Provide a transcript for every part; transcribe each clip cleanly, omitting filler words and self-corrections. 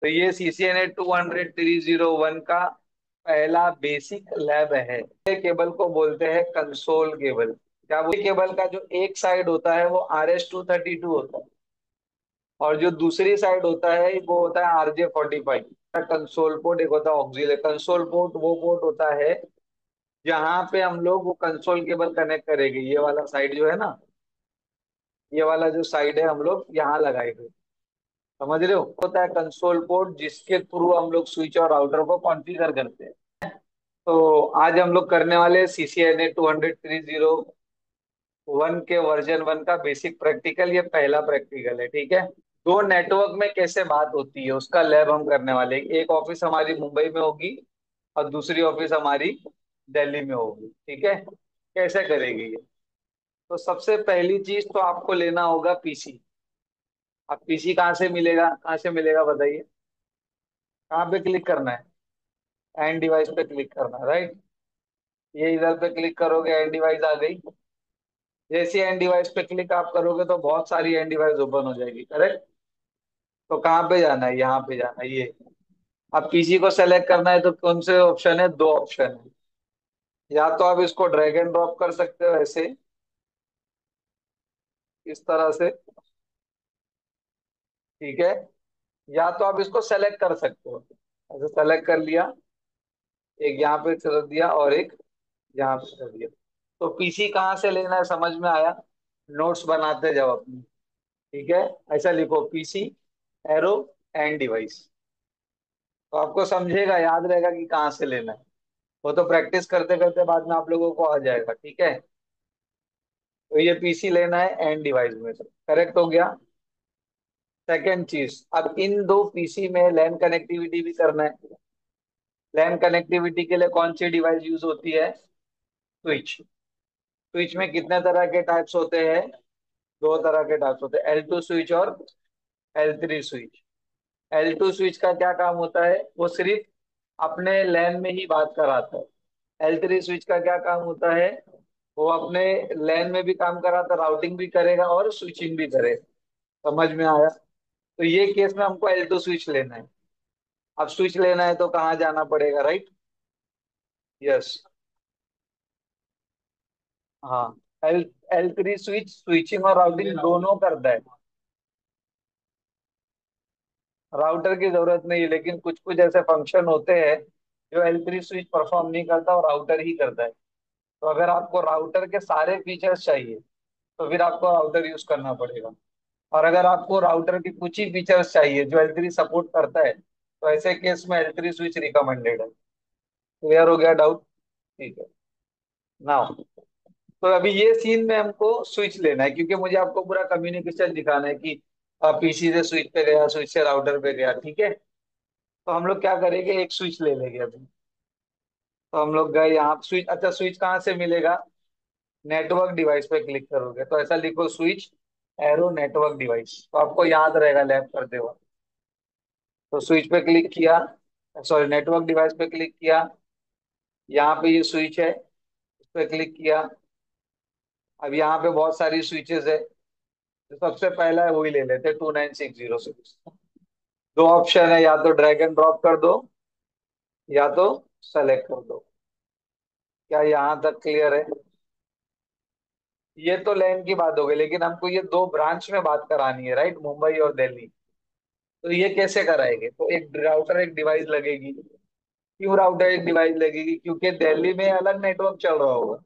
तो ये CCNA 200 301 का पहला बेसिक लैब है। ये केबल को बोलते हैं कंसोल केबल। क्या बोलते केबल का जो एक साइड होता है वो RS-232 होता है, और जो दूसरी साइड होता है वो होता है RJ-45। कंसोल पोर्ट एक होता है ऑक्सिलरी कंसोल पोर्ट, वो पोर्ट होता है जहां पे हम लोग वो कंसोल केबल कनेक्ट करेंगे। ये वाला साइड जो है ना, ये वाला जो साइड है हम लोग यहाँ लगाएंगे। समझ रहे हो? होता है कंसोल पोर्ट जिसके थ्रू हम लोग स्विच और राउटर को कॉन्फ़िगर करते हैं। तो आज हम लोग करने वाले CCNA 200 301 के वर्जन 1 का बेसिक प्रैक्टिकल। ये पहला प्रैक्टिकल है, ठीक है। दो नेटवर्क में कैसे बात होती है उसका लैब हम करने वाले हैं। एक ऑफिस हमारी मुंबई में होगी और दूसरी ऑफिस हमारी दिल्ली में होगी, ठीक है। कैसे करेगी ये? तो सबसे पहली चीज तो आपको लेना होगा पीसी। अब पीसी कहाँ से मिलेगा, कहाँ से मिलेगा बताइए? कहाँ पे क्लिक करना है? एंड डिवाइस पे क्लिक करना है, राइट। ये इधर पे क्लिक करोगे, एंड डिवाइस आ गई। जैसे एंड डिवाइस पे क्लिक आप करोगे तो बहुत सारी एंड डिवाइस ओपन हो जाएगी, करेक्ट। तो कहाँ पे जाना है? यहाँ पे जाना है, ये। अब पीसी को सेलेक्ट करना है तो कौन से ऑप्शन है? दो ऑप्शन है। या तो आप इसको ड्रैग एंड ड्रॉप कर सकते हो ऐसे, इस तरह से, ठीक है। या तो आप इसको सेलेक्ट कर सकते हो, ऐसे सेलेक्ट कर लिया। एक यहाँ पे कर दिया और एक यहाँ पे कर दिया। तो पीसी कहाँ से लेना है समझ में आया? नोट्स बनाते जाओ अपनी, ठीक है। ऐसा लिखो पीसी एरो एंड डिवाइस, तो आपको समझेगा, याद रहेगा कि कहाँ से लेना है। वो तो प्रैक्टिस करते करते बाद में आप लोगों को आ जाएगा, ठीक है। तो ये पीसी लेना है एंड डिवाइस में से, करेक्ट हो गया। सेकेंड चीज, अब इन दो पीसी में लैन कनेक्टिविटी भी करना है। लैन कनेक्टिविटी के लिए कौन सी डिवाइस यूज होती है? स्विच। स्विच में कितने तरह के टाइप्स होते हैं? दो तरह के टाइप्स होते हैं, L2 स्विच और L3 स्विच। L2 स्विच का क्या काम होता है? वो सिर्फ अपने लैन में ही बात कराता है। L3 स्विच का क्या काम होता है? वो अपने लैन में भी काम कराता, राउटिंग भी करेगा और स्विचिंग भी करेगा। समझ में आया? तो ये केस में हमको L2 स्विच लेना है। अब स्विच लेना है तो कहाँ जाना पड़ेगा, राइट? यस। हाँ। एल L3 स्विच स्विचिंग और राउटिंग दोनों करता है। राउटर की जरूरत नहीं है, लेकिन कुछ कुछ ऐसे फंक्शन होते हैं जो L3 स्विच परफॉर्म नहीं करता और राउटर ही करता है। तो अगर आपको राउटर के सारे फीचर्स चाहिए तो फिर आपको राउटर यूज करना पड़ेगा। और अगर आपको राउटर के कुछ ही फीचर्स चाहिए जो L3 सपोर्ट करता है तो ऐसे केस में L3 स्विच रिकमेंडेड है। क्लियर हो गया डाउट? ठीक है। नाउ, तो अभी ये सीन में हमको स्विच लेना है क्योंकि मुझे आपको पूरा कम्युनिकेशन दिखाना है कि पीसी से स्विच पे गया, स्विच से राउटर पे गया, ठीक है। तो हम लोग क्या करेंगे, एक स्विच ले लेंगे अभी। तो हम लोग गए यहाँ स्विच। अच्छा, स्विच कहाँ से मिलेगा? नेटवर्क डिवाइस पे क्लिक करोगे तो ऐसा लिखो स्विच एरो नेटवर्क डिवाइस, तो आपको याद रहेगा लैब करते हो। तो स्विच पे क्लिक किया, सॉरी नेटवर्क डिवाइस पे क्लिक किया। यहाँ पे ये स्विच है, इस पे क्लिक किया। अब यहाँ पे बहुत सारी स्विचेस है, तो सबसे पहला है वही ले लेते हैं, 29606। दो ऑप्शन है, या तो ड्रैग एंड ड्रॉप कर दो या तो सेलेक्ट कर दो। क्या यहाँ तक क्लियर है? ये तो लैन की बात हो गई, लेकिन हमको ये दो ब्रांच में बात करानी है, राइट, मुंबई और दिल्ली। तो ये कैसे कराएंगे? तो एक राउटर एक डिवाइस लगेगी। क्यों राउटर एक डिवाइस लगेगी? क्योंकि दिल्ली में अलग नेटवर्क चल रहा होगा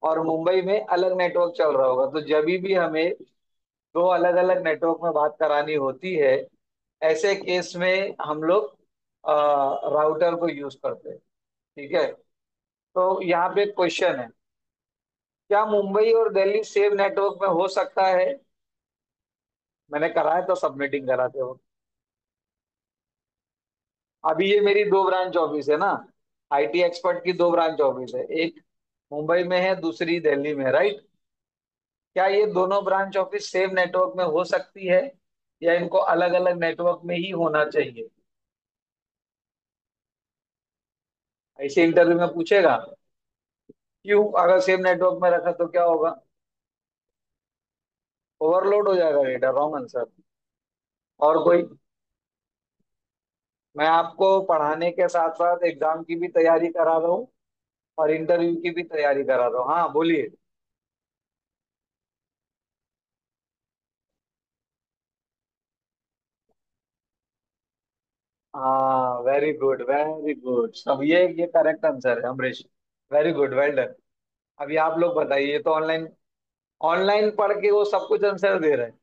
और मुंबई में अलग नेटवर्क चल रहा होगा। तो जब भी हमें दो अलग अलग नेटवर्क में बात करानी होती है, ऐसे केस में हम लोग राउटर को यूज करते हैं, ठीक है। तो यहाँ पे क्वेश्चन है, क्या मुंबई और दिल्ली सेम नेटवर्क में हो सकता है? मैंने कराया तो सबमिटिंग कराते हो। अभी ये मेरी दो ब्रांच ऑफिस है ना, आईटी एक्सपर्ट की दो ब्रांच ऑफिस है, एक मुंबई में है, दूसरी दिल्ली में, राइट। क्या ये दोनों ब्रांच ऑफिस सेम नेटवर्क में हो सकती है या इनको अलग अलग नेटवर्क में ही होना चाहिए? ऐसे इंटरव्यू में पूछेगा। क्यों? अगर सेम नेटवर्क में रखा तो क्या होगा? ओवरलोड हो जाएगा डेटा, रॉन्ग आंसर। और कोई? मैं आपको पढ़ाने के साथ साथ एग्जाम की भी तैयारी करा रहा हूँ और इंटरव्यू की भी तैयारी करा रहा हूँ। हाँ बोलिए। हाँ वेरी गुड वेरी गुड, सब ये करेक्ट आंसर है Amrish. Very good, well done. अभी आप लोग बताइए, ये तो ऑनलाइन ऑनलाइन पढ़ के वो सब कुछ आंसर दे रहे हैं।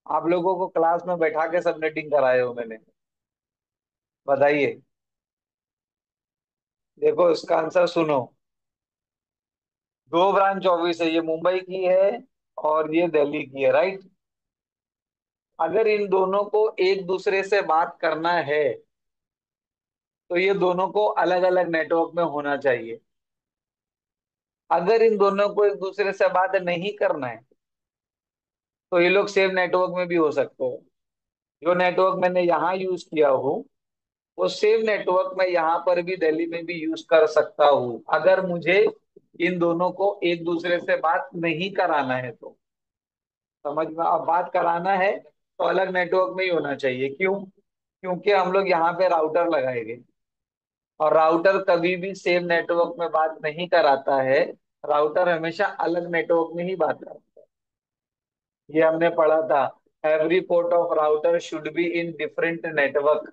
आप लोगों को क्लास में बैठा के सबमिटिंग कराए हो मैंने। बताइए। देखो इसका आंसर सुनो। दो ब्रांच ऑफिस है, ये मुंबई की है और ये दिल्ली की है, राइट। अगर इन दोनों को एक दूसरे से बात करना है तो ये दोनों को अलग अलग नेटवर्क में होना चाहिए। अगर इन दोनों को एक दूसरे से बात नहीं करना है तो ये लोग सेम नेटवर्क में भी हो सकते हैं। जो नेटवर्क मैंने यहाँ यूज किया हूँ वो सेम नेटवर्क मैं यहाँ पर भी दिल्ली में भी यूज कर सकता हूँ, अगर मुझे इन दोनों को एक दूसरे से बात नहीं कराना है तो। समझ में, अब बात कराना है तो अलग नेटवर्क में ही होना चाहिए। क्यों? क्योंकि हम लोग यहाँ पे राउटर लगाएंगे और राउटर कभी भी सेम नेटवर्क में बात नहीं कराता है। राउटर हमेशा अलग नेटवर्क में ही बात करता है। ये हमने पढ़ा था। Every port of router should be in different network,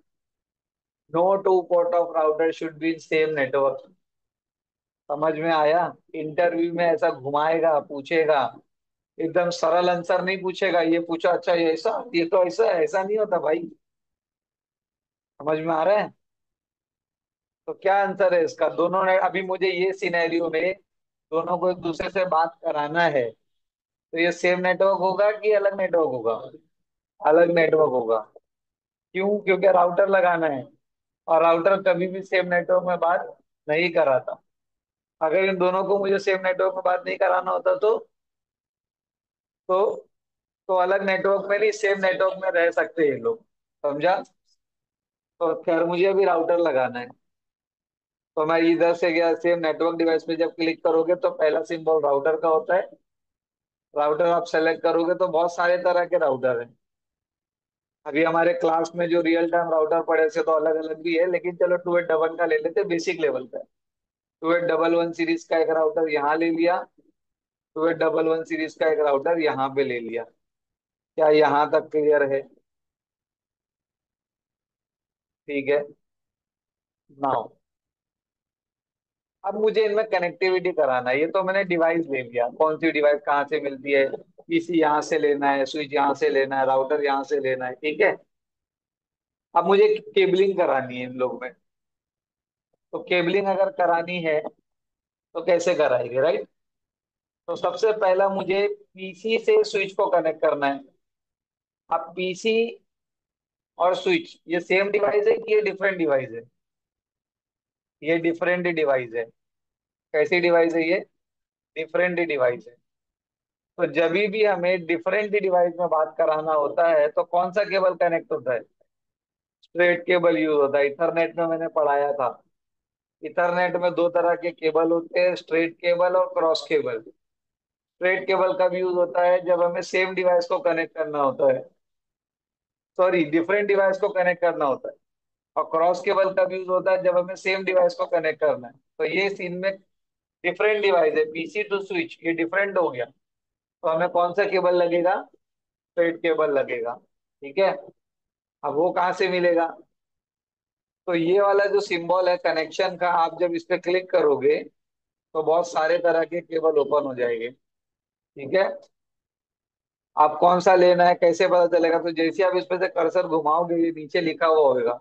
no two port of router should be in same network. समझ में आया? इंटरव्यू में ऐसा घुमाएगा, पूछेगा, एकदम सरल आंसर नहीं पूछेगा। ये पूछा अच्छा ये ऐसा, ये तो ऐसा है, ऐसा नहीं होता भाई। समझ में आ रहा है? तो क्या आंसर है इसका? दोनों ने अभी मुझे ये सिनेरियो में दोनों को एक दूसरे से बात कराना है तो ये सेम नेटवर्क होगा कि अलग नेटवर्क होगा? अलग नेटवर्क होगा। क्यों? क्योंकि राउटर लगाना है और राउटर कभी भी सेम नेटवर्क में बात नहीं कराता। अगर इन दोनों को मुझे सेम नेटवर्क में बात नहीं कराना होता तो तो अलग नेटवर्क में नहीं सेम नेटवर्क में रह सकते हैं लोग। समझा? तो खैर मुझे अभी राउटर लगाना है तो मैं इधर से गया सेम नेटवर्क डिवाइस पे, जब क्लिक करोगे तो पहला सिंबल राउटर का होता है। राउटर आप सेलेक्ट करोगे तो बहुत सारे तरह के राउटर हैं। अभी हमारे क्लास में जो रियल टाइम राउटर पड़े से तो अलग अलग भी है, लेकिन चलो 2811 का ले लेते बेसिक लेवल पे। 2811 सीरीज का एक राउटर यहाँ ले लिया। 2811 सीरीज का एक राउटर यहाँ पे ले लिया। क्या यहाँ तक क्लियर है? ठीक है। नाउ अब मुझे इनमें कनेक्टिविटी कराना है। ये तो मैंने डिवाइस ले लिया, कौन सी डिवाइस कहाँ से मिलती है। पीसी यहाँ से लेना है, स्विच यहाँ से लेना है, राउटर यहाँ से लेना है, ठीक है। अब मुझे केबलिंग करानी है इन लोग में। तो केबलिंग अगर करानी है तो कैसे कराएंगे, राइट। तो सबसे पहला मुझे पीसी से स्विच को कनेक्ट करना है। अब पीसी और स्विच ये सेम डिवाइस है कि ये डिफरेंट डिवाइस है? ये डिफरेंट डिवाइस है। कैसी डिवाइस है ये? डिफरेंट डिवाइस है। तो जब भी हमें डिफरेंट डिवाइस में बात कराना होता है तो कौन सा केबल कनेक्ट होता है? स्ट्रेट केबल यूज होता है। इथरनेट में मैंने पढ़ाया था। इथरनेट में दो तरह के केबल होते हैं, स्ट्रेट केबल और क्रॉस केबल। स्ट्रेट केबल कब यूज होता है? जब हमें सेम डिवाइस को कनेक्ट करना होता है, सॉरी डिफरेंट डिवाइस को कनेक्ट करना होता है। और क्रॉस केबल कब यूज होता है? जब हमें सेम डिवाइस को कनेक्ट करना है। तो ये सीन में डिफरेंट डिवाइस है, पीसी टू स्विच ये डिफरेंट हो गया। तो हमें कौन सा केबल लगेगा? स्ट्रेट केबल लगेगा। ठीक है। अब वो कहाँ से मिलेगा? तो ये वाला जो सिंबल है कनेक्शन का, आप जब इस पे क्लिक करोगे तो बहुत सारे तरह के केबल ओपन हो जाएंगे। ठीक है। आप कौन सा लेना है कैसे पता चलेगा? तो जैसे आप इस पे से कर्सर घुमाओगे ये नीचे लिखा हुआ होगा।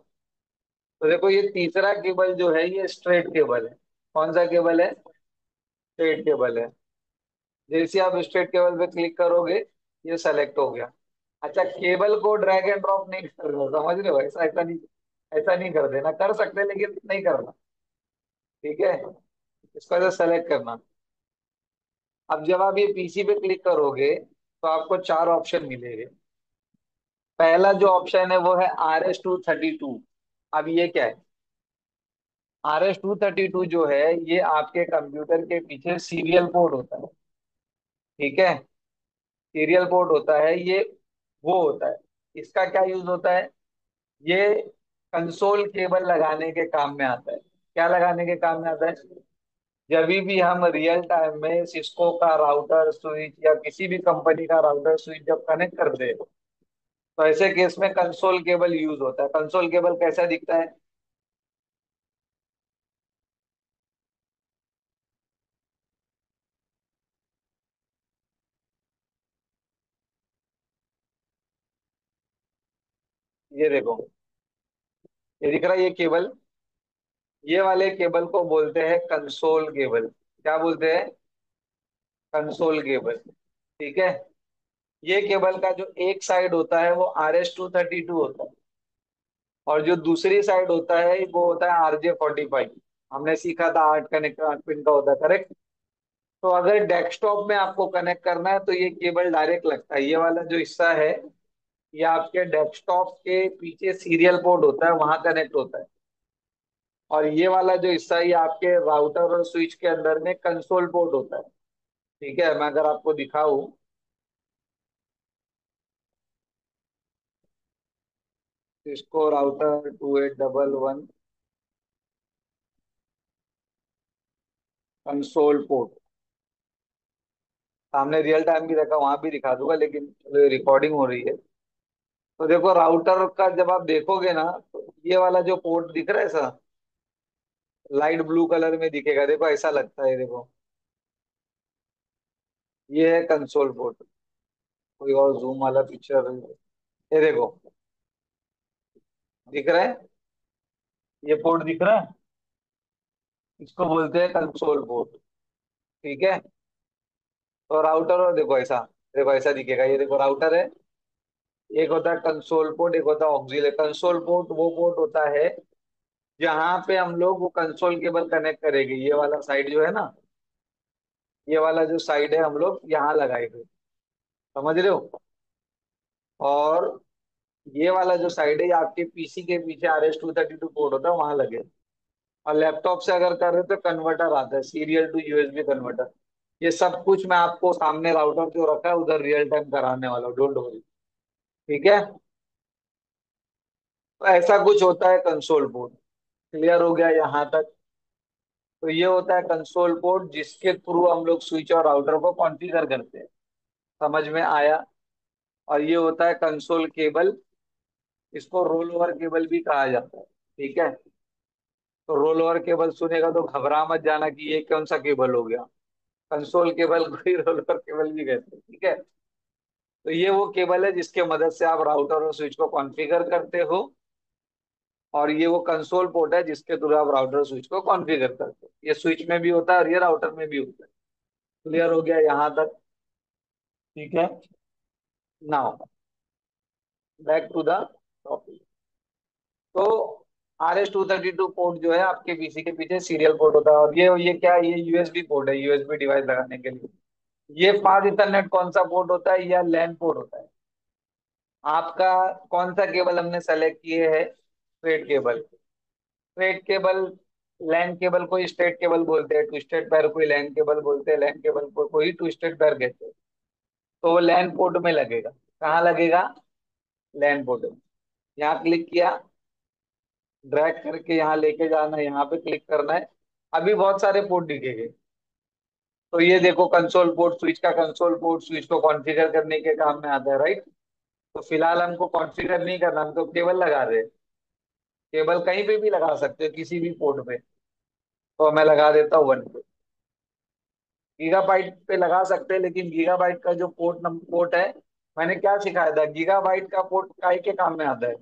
तो देखो ये तीसरा केबल जो है ये स्ट्रेट केबल है। कौन सा केबल है? स्ट्रेट केबल है। जैसे आप स्ट्रेट केबल पे क्लिक करोगे ये सेलेक्ट हो गया। अच्छा, केबल को ड्रैग एंड ड्रॉप नहीं करना, समझ रहे हो? ऐसा ऐसा नहीं, ऐसा नहीं कर देना। कर सकते हैं लेकिन नहीं करना। ठीक है। इसको ऐसे सेलेक्ट करना। अब जब आप ये पीसी पे क्लिक करोगे तो आपको चार ऑप्शन मिलेंगे। पहला जो ऑप्शन है वो है RS-232। अब ये क्या है? RS-232 जो है ये आपके कंप्यूटर के पीछे सीरियल पोर्ट होता है। ठीक है। सीरियल पोर्ट होता है ये, वो होता है। इसका क्या यूज होता है? ये कंसोल केबल लगाने के काम में आता है। क्या लगाने के काम में आता है? जब भी हम रियल टाइम में सिस्को का राउटर स्विच या किसी भी कंपनी का राउटर स्विच जब कनेक्ट करते हैं, तो ऐसे केस में कंसोल केबल यूज होता है। कंसोल केबल कैसा दिखता है? ये देखो, ये दिख रहा है ये केबल। ये वाले केबल को बोलते हैं कंसोल केबल। क्या बोलते हैं? Console cable. ठीक है। ये केबल का जो एक साइड होता है वो RS-232 होता है, और जो दूसरी साइड होता है वो होता है RJ-45। हमने सीखा था 8 कनेक्टर 8 पिन का होता है, करेक्ट। तो अगर डेस्कटॉप में आपको कनेक्ट करना है तो ये केबल डायरेक्ट लगता है। ये वाला जो हिस्सा है, ये आपके डेस्कटॉप के पीछे सीरियल पोर्ट होता है, वहां कनेक्ट होता है। और ये वाला जो हिस्सा है, ये आपके राउटर और स्विच के अंदर में कंसोल पोर्ट होता है। ठीक है, मैं अगर आपको दिखाऊं, इसको राउटर 2811 कंसोल पोर्ट सामने रियल टाइम भी रखा, वहां भी दिखा दूंगा, लेकिन रिकॉर्डिंग हो रही है। तो देखो राउटर का जब आप देखोगे ना, तो ये वाला जो पोर्ट दिख रहा है ऐसा लाइट ब्लू कलर में दिखेगा, देखो ऐसा लगता है, देखो ये है कंसोल पोर्ट। कोई और जूम वाला पिक्चर, ये देखो, दिख रहा है? ये पोर्ट दिख रहा है, इसको बोलते हैं कंसोल पोर्ट। ठीक है। तो राउटर, और देखो ऐसा दिखेगा, ये देखो राउटर है। एक होता है कंसोल पोर्ट, एक होता है ऑक्सिलरी। कंसोल पोर्ट वो पोर्ट होता है जहां पे हम लोग वो कंसोल केबल कनेक्ट करेंगे। ये वाला साइड जो है ना, ये वाला जो साइड है हम लोग यहाँ लगाएंगे, समझ रहे हो? और ये वाला जो साइड है, ये आपके पीसी के पीछे RS-232 पोर्ट होता है, वहां लगे। और लैपटॉप से अगर कर रहे हो तो कन्वर्टर आता है, सीरियल टू यूएसबी कन्वर्टर। ये सब कुछ मैं आपको सामने राउटर जो रखा है उधर रियल टाइम कराने वाला हूँ, डोंट वरी। ठीक है। तो ऐसा कुछ होता है कंसोल पोर्ट। क्लियर हो गया यहाँ तक? तो ये होता है कंसोल पोर्ट जिसके थ्रू हम लोग स्विच और राउटर को कॉन्फ़िगर करते हैं। समझ में आया? और ये होता है कंसोल केबल, इसको रोल ओवर केबल भी कहा जाता है। ठीक है। तो रोल ओवर केबल सुनेगा तो घबरा मत जाना कि ये कौन सा केबल हो गया। कंसोल केबल को ही रोल ओवर केबल भी कहते हैं। ठीक है। तो ये वो केबल है जिसके मदद से आप राउटर और स्विच को कॉन्फ़िगर करते हो, और ये वो कंसोल पोर्ट है जिसके थ्रू आप राउटर स्विच को कॉन्फ़िगर करते हो। ये स्विच में भी होता है और ये राउटर में भी होता है। क्लियर हो गया यहाँ तक? ठीक है। Now back to the topic. तो RS-232 पोर्ट जो है आपके पीसी के पीछे सीरियल पोर्ट होता है, और ये क्या है? ये यूएसबी पोर्ट है, यूएसबी डिवाइस लगाने के लिए। ये फास्ट इथरनेट कौन सा पोर्ट होता है? या लैन पोर्ट होता है। आपका कौन सा केबल हमने सेलेक्ट किए है? Straight cable. Straight cable, LAN cable कोई स्ट्रेट केबल बोलते हैं, ट्विस्टेड पैर कोई लैन केबल बोलते हैं, लैन केबल को कोई ट्विस्टेड पैर कहते हैं। तो वो लैन पोर्ट में लगेगा। कहाँ लगेगा? लैन पोर्ट में। यहाँ क्लिक किया, ड्रैग करके यहाँ लेके जाना है, यहाँ पे क्लिक करना है। अभी बहुत सारे पोर्ट दिखेंगे। तो ये देखो कंसोल पोर्ट, स्विच का कंसोल पोर्ट स्विच को कॉन्फ़िगर करने के काम में आता है, राइट। तो फिलहाल हमको कॉन्फ़िगर नहीं करना, हम तो केबल लगा रहे हैं। केबल कहीं पे भी लगा सकते हो, किसी भी पोर्ट पे। तो मैं लगा देता हूँ 1 पे। गीगाबाइट पे लगा सकते हैं, लेकिन गीगाबाइट का जो पोर्ट नंबर पोर्ट है, मैंने क्या सिखाया था? गीगाबाइट का पोर्ट काय के काम में आता है?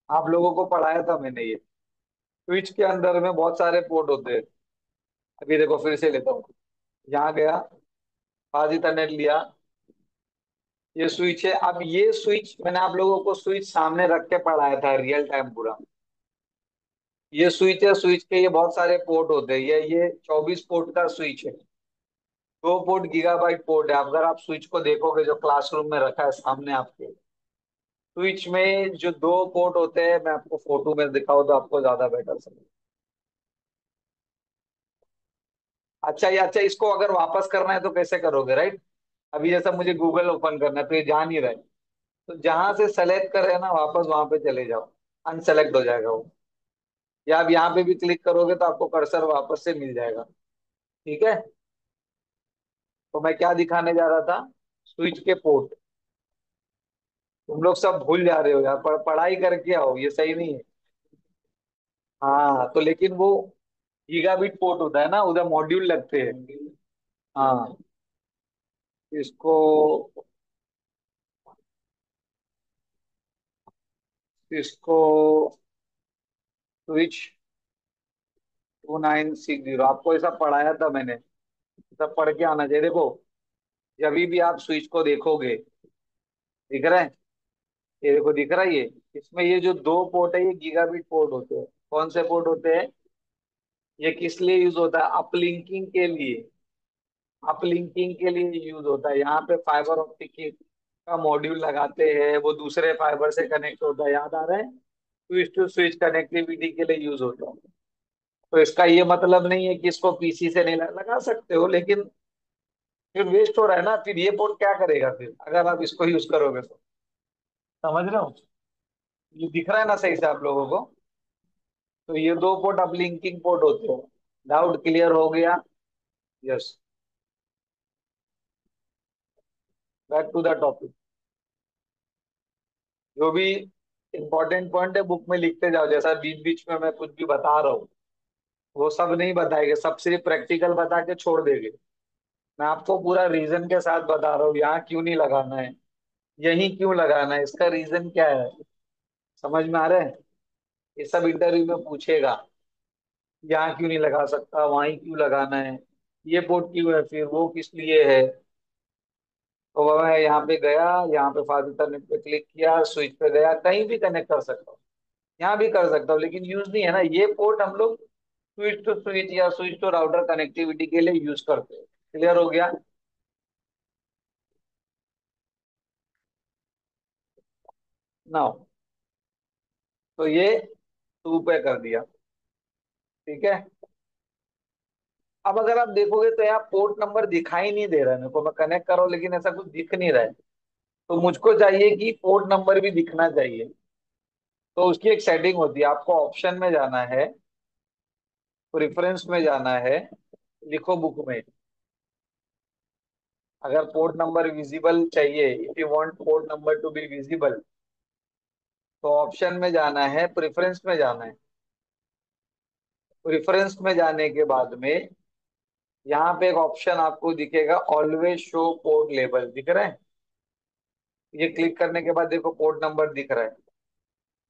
आप लोगों को पढ़ाया था मैंने ये। स्विच के अंदर में बहुत सारे पोर्ट होते हैं। अभी देखो फिर से लेता हूँ। यहाँ गया, बाजी तनेट लिया, ये स्विच है। अब ये स्विच मैंने आप लोगों को स्विच सामने रख के पढ़ाया था रियल टाइम पूरा। ये स्विच है, स्विच के ये बहुत सारे पोर्ट होते हैं। ये 24 पोर्ट का स्विच है। 2 पोर्ट गीगाबाइट पोर्ट है। अगर आप स्विच को देखोगे जो क्लासरूम में रखा है सामने आपके, स्विच में जो 2 पोर्ट होते हैं, मैं आपको फोटो में दिखाऊं तो आपको ज्यादा बेटर समझ। अच्छा, ये अच्छा, इसको अगर वापस करना है तो कैसे करोगे, राइट? अभी जैसा मुझे गूगल ओपन करना है तो ये जा नहीं रहा है। तो जहां से सेलेक्ट कर रहे हैं ना, वापस वहां पे चले जाओ। अनसेलेक्ट हो जाएगा वो। या आप यहाँ पे भी क्लिक करोगे तो आपको कर्सर वापस से मिल जाएगा। ठीक है। तो मैं क्या दिखाने जा रहा था, स्विच के पोर्ट। तुम लोग सब भूल जा रहे हो यार, पढ़ाई करके आओ, ये सही नहीं है। हाँ तो लेकिन वो गीगाबिट पोर्ट होता है ना, उधर मॉड्यूल लगते हैं। हाँ। इसको इसको स्विच 2960 आपको ऐसा पढ़ाया था मैंने, सब पढ़ के आना चाहिए। देखो जब भी आप स्विच को देखोगे, दिख रहा है, ये देखो दिख रहा है ये, इसमें ये जो दो पोर्ट है ये गीगाबिट पोर्ट होते हैं। कौन से पोर्ट होते हैं? ये किस लिए यूज होता है? अपलिंकिंग के लिए। अपलिंकिंग के लिए यूज होता है। यहाँ पे फाइबर ऑप्टिक का मॉड्यूल लगाते हैं, वो दूसरे फाइबर से कनेक्ट होता है, याद आ रहा है? स्विच टू स्विच कनेक्टिविटी के लिए यूज होता है। तो इसका ये मतलब नहीं है कि इसको पीसी से नहीं लगा सकते हो, लेकिन फिर वेस्ट हो रहा है ना, फिर ये पोर्ट क्या करेगा फिर अगर आप इसको यूज करोगे तो। समझ रहे हो? ये दिख रहा है ना सही से आप लोगों को? तो ये दो पोर्ट अपलिंकिंग पोर्ट होते हैं। डाउट क्लियर हो गया? Yes. Back to the topic. जो भी इंपॉर्टेंट पॉइंट है बुक में लिखते जाओ, जैसा बीच बीच में मैं कुछ भी बता रहा हूँ वो सब नहीं बताएंगे, सब सिर्फ प्रैक्टिकल बता के छोड़ देंगे। मैं आपको पूरा रीजन के साथ बता रहा हूँ, यहाँ क्यों नहीं लगाना है, यही क्यों लगाना है, इसका रीजन क्या है। समझ में आ रहा है? ये सब इंटरव्यू में पूछेगा। यहाँ क्यों नहीं लगा सकता, वहीं क्यों लगाना है, ये पोर्ट क्यों है, फिर वो किस लिए है। तो मैं यहाँ पे गया, यहाँ पे फादर इंटरनेट पे क्लिक किया, स्विच पे गया, कहीं भी कनेक्ट कर सकता हूँ। यहाँ भी कर सकता हूँ, लेकिन यूज नहीं है ना ये पोर्ट। हम लोग स्विच टू स्विच या स्विच टू राउटर कनेक्टिविटी के लिए यूज करते हैं। क्लियर हो गया? ना। तो ये टू पे कर दिया। ठीक है। अब अगर आप देखोगे तो यहाँ पोर्ट नंबर दिखाई नहीं दे रहा है मेरे को, मैं कनेक्ट करो लेकिन ऐसा कुछ दिख नहीं रहा है। तो मुझको चाहिए कि पोर्ट नंबर भी दिखना चाहिए। तो उसकी एक सेटिंग होती है, आपको ऑप्शन में जाना है, प्रेफरेंस में जाना है, लिखो बुक में। अगर पोर्ट नंबर विजिबल चाहिए, if you want port number to be visible, तो ऑप्शन में जाना है, प्रेफरेंस में जाना है। प्रेफरेंस में जाने के बाद में यहाँ पे एक ऑप्शन आपको दिखेगा, ऑलवेज शो पोर्ट लेबल, दिख रहा है? ये क्लिक करने के बाद देखो पोर्ट नंबर दिख रहा है।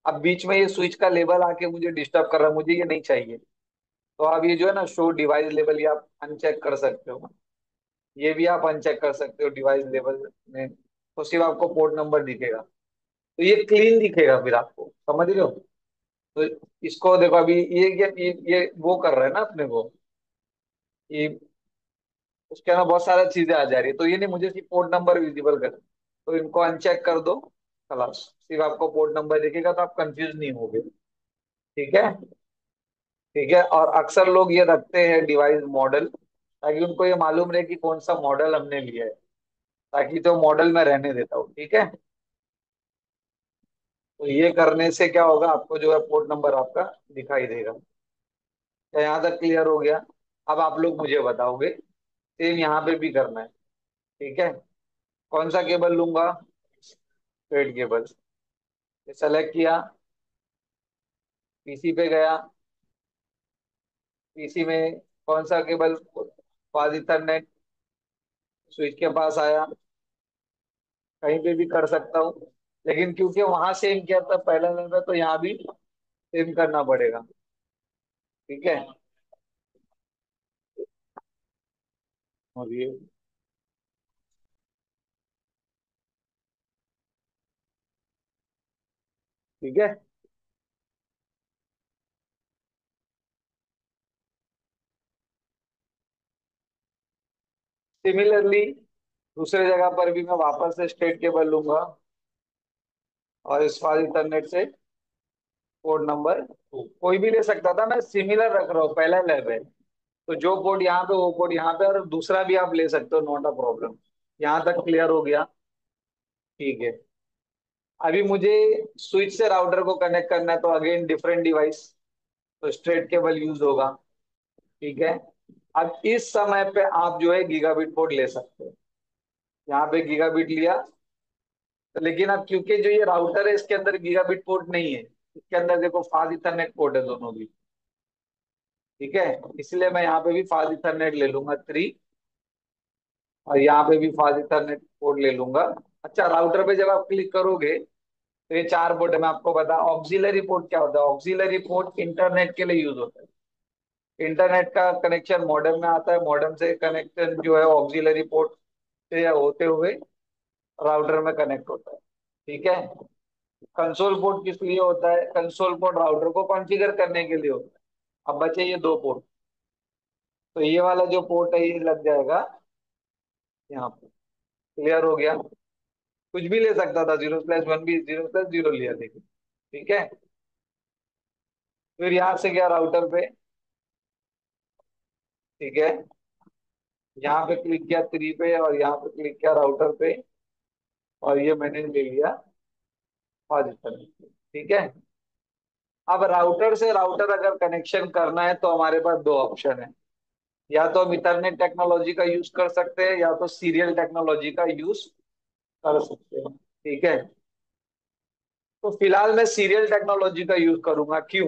अब बीच में ये स्विच का लेबल आके मुझे डिस्टर्ब कर रहा है, मुझे ये नहीं चाहिए। तो अब ये जो है ना शो डिवाइस लेवल, ये आप अनचेक कर सकते हो। ये भी आप अनचेक कर सकते हो डिवाइस लेवल में, तो सिर्फ आपको पोर्ट नंबर दिखेगा। तो ये क्लीन दिखेगा फिर आपको, समझ रहे हो? तो इसको देखो अभी ये वो कर रहा है ना अपने को, ये उसके अंदर बहुत सारी चीजें आ जा रही है, तो ये नहीं, मुझे सिर्फ पोर्ट नंबर विजिबल कर। तो इनको अनचेक कर दो, खलास, सिर्फ आपको पोर्ट नंबर दिखेगा, तो आप कंफ्यूज नहीं होगे। ठीक है। ठीक है। और अक्सर लोग ये रखते हैं डिवाइस मॉडल, ताकि उनको ये मालूम रहे कि कौन सा मॉडल हमने लिया है, ताकि तो मॉडल में रहने देता हूँ। ठीक है। तो ये करने से क्या होगा, आपको जो है पोर्ट नंबर आपका दिखाई देगा। क्या यहाँ तक क्लियर हो गया? अब आप लोग मुझे बताओगे, सेम यहाँ पे भी करना है। ठीक है। कौन सा केबल लूंगा? Straight cable. ये सेलेक्ट किया, पीसी पे गया, पीसी में कौन सा केबल, पास इथरनेट, स्विच के पास आया, कहीं पे भी कर सकता हूँ। लेकिन क्योंकि वहां सेम किया था पहले में, तो यहाँ भी सेम करना पड़ेगा। ठीक है। और ये ठीक है। सिमिलरली दूसरे जगह पर भी मैं वापस से स्ट्रेट केबल लूंगा, और इस पास इंटरनेट से पोर्ट नंबर कोई भी ले सकता था, मैं सिमिलर रख रहा हूँ, पहला लैब है। तो जो पोर्ट यहाँ पे वो पोर्ट यहाँ पे, और दूसरा भी आप ले सकते हो, नॉट अ प्रॉब्लम। यहाँ तक क्लियर हो गया? ठीक है। अभी मुझे स्विच से राउटर को कनेक्ट करना है, तो अगेन डिफरेंट डिवाइस, तो स्ट्रेट केबल यूज होगा। ठीक है। अब इस समय पे आप जो है गीगाबिट पोर्ट ले सकते हो। यहाँ पे गीगाबिट लिया, तो लेकिन अब क्योंकि जो ये राउटर है इसके अंदर गीगाबिट पोर्ट नहीं है, इसके अंदर देखो फास्ट इथरनेट पोर्ट है दोनों भी। ठीक है। इसलिए मैं यहाँ पे भी फास्ट इथरनेट ले लूंगा 3, और यहाँ पे भी फास्ट इथरनेट पोर्ट ले लूंगा। अच्छा, राउटर पे जब आप क्लिक करोगे तो ये 4 पोर्ट है। मैं आपको बता, ऑक्सिलरी पोर्ट क्या होता है? ऑक्सिलरी पोर्ट इंटरनेट के लिए यूज होता है। इंटरनेट का कनेक्शन मॉडेम में आता है, मॉडेम से कनेक्शन जो है ऑक्सिलरी पोर्ट से होते हुए राउटर में कनेक्ट होता है। ठीक है। कंसोल पोर्ट किस लिए होता है? कंसोल पोर्ट राउटर को कॉन्फ़िगर करने के लिए होता है। अब बचे ये 2 पोर्ट, तो ये वाला जो पोर्ट है ये लग जाएगा यहाँ पे। क्लियर हो गया? कुछ भी ले सकता था, 0+1 भी 0+0 लिया, देखिए। ठीक है। फिर यहाँ से गया राउटर पे। ठीक है। यहाँ पे क्लिक किया 3 पे, और यहाँ पे क्लिक किया राउटर पे, और ये मैंने ले लिया पॉजिटिव। ठीक है। अब राउटर से राउटर अगर कनेक्शन करना है तो हमारे पास 2 ऑप्शन है। या तो हम इथरनेट टेक्नोलॉजी का यूज कर सकते हैं, या तो सीरियल टेक्नोलॉजी का यूज कर सकते हैं। ठीक है। तो फिलहाल मैं सीरियल टेक्नोलॉजी का यूज करूंगा। क्यों?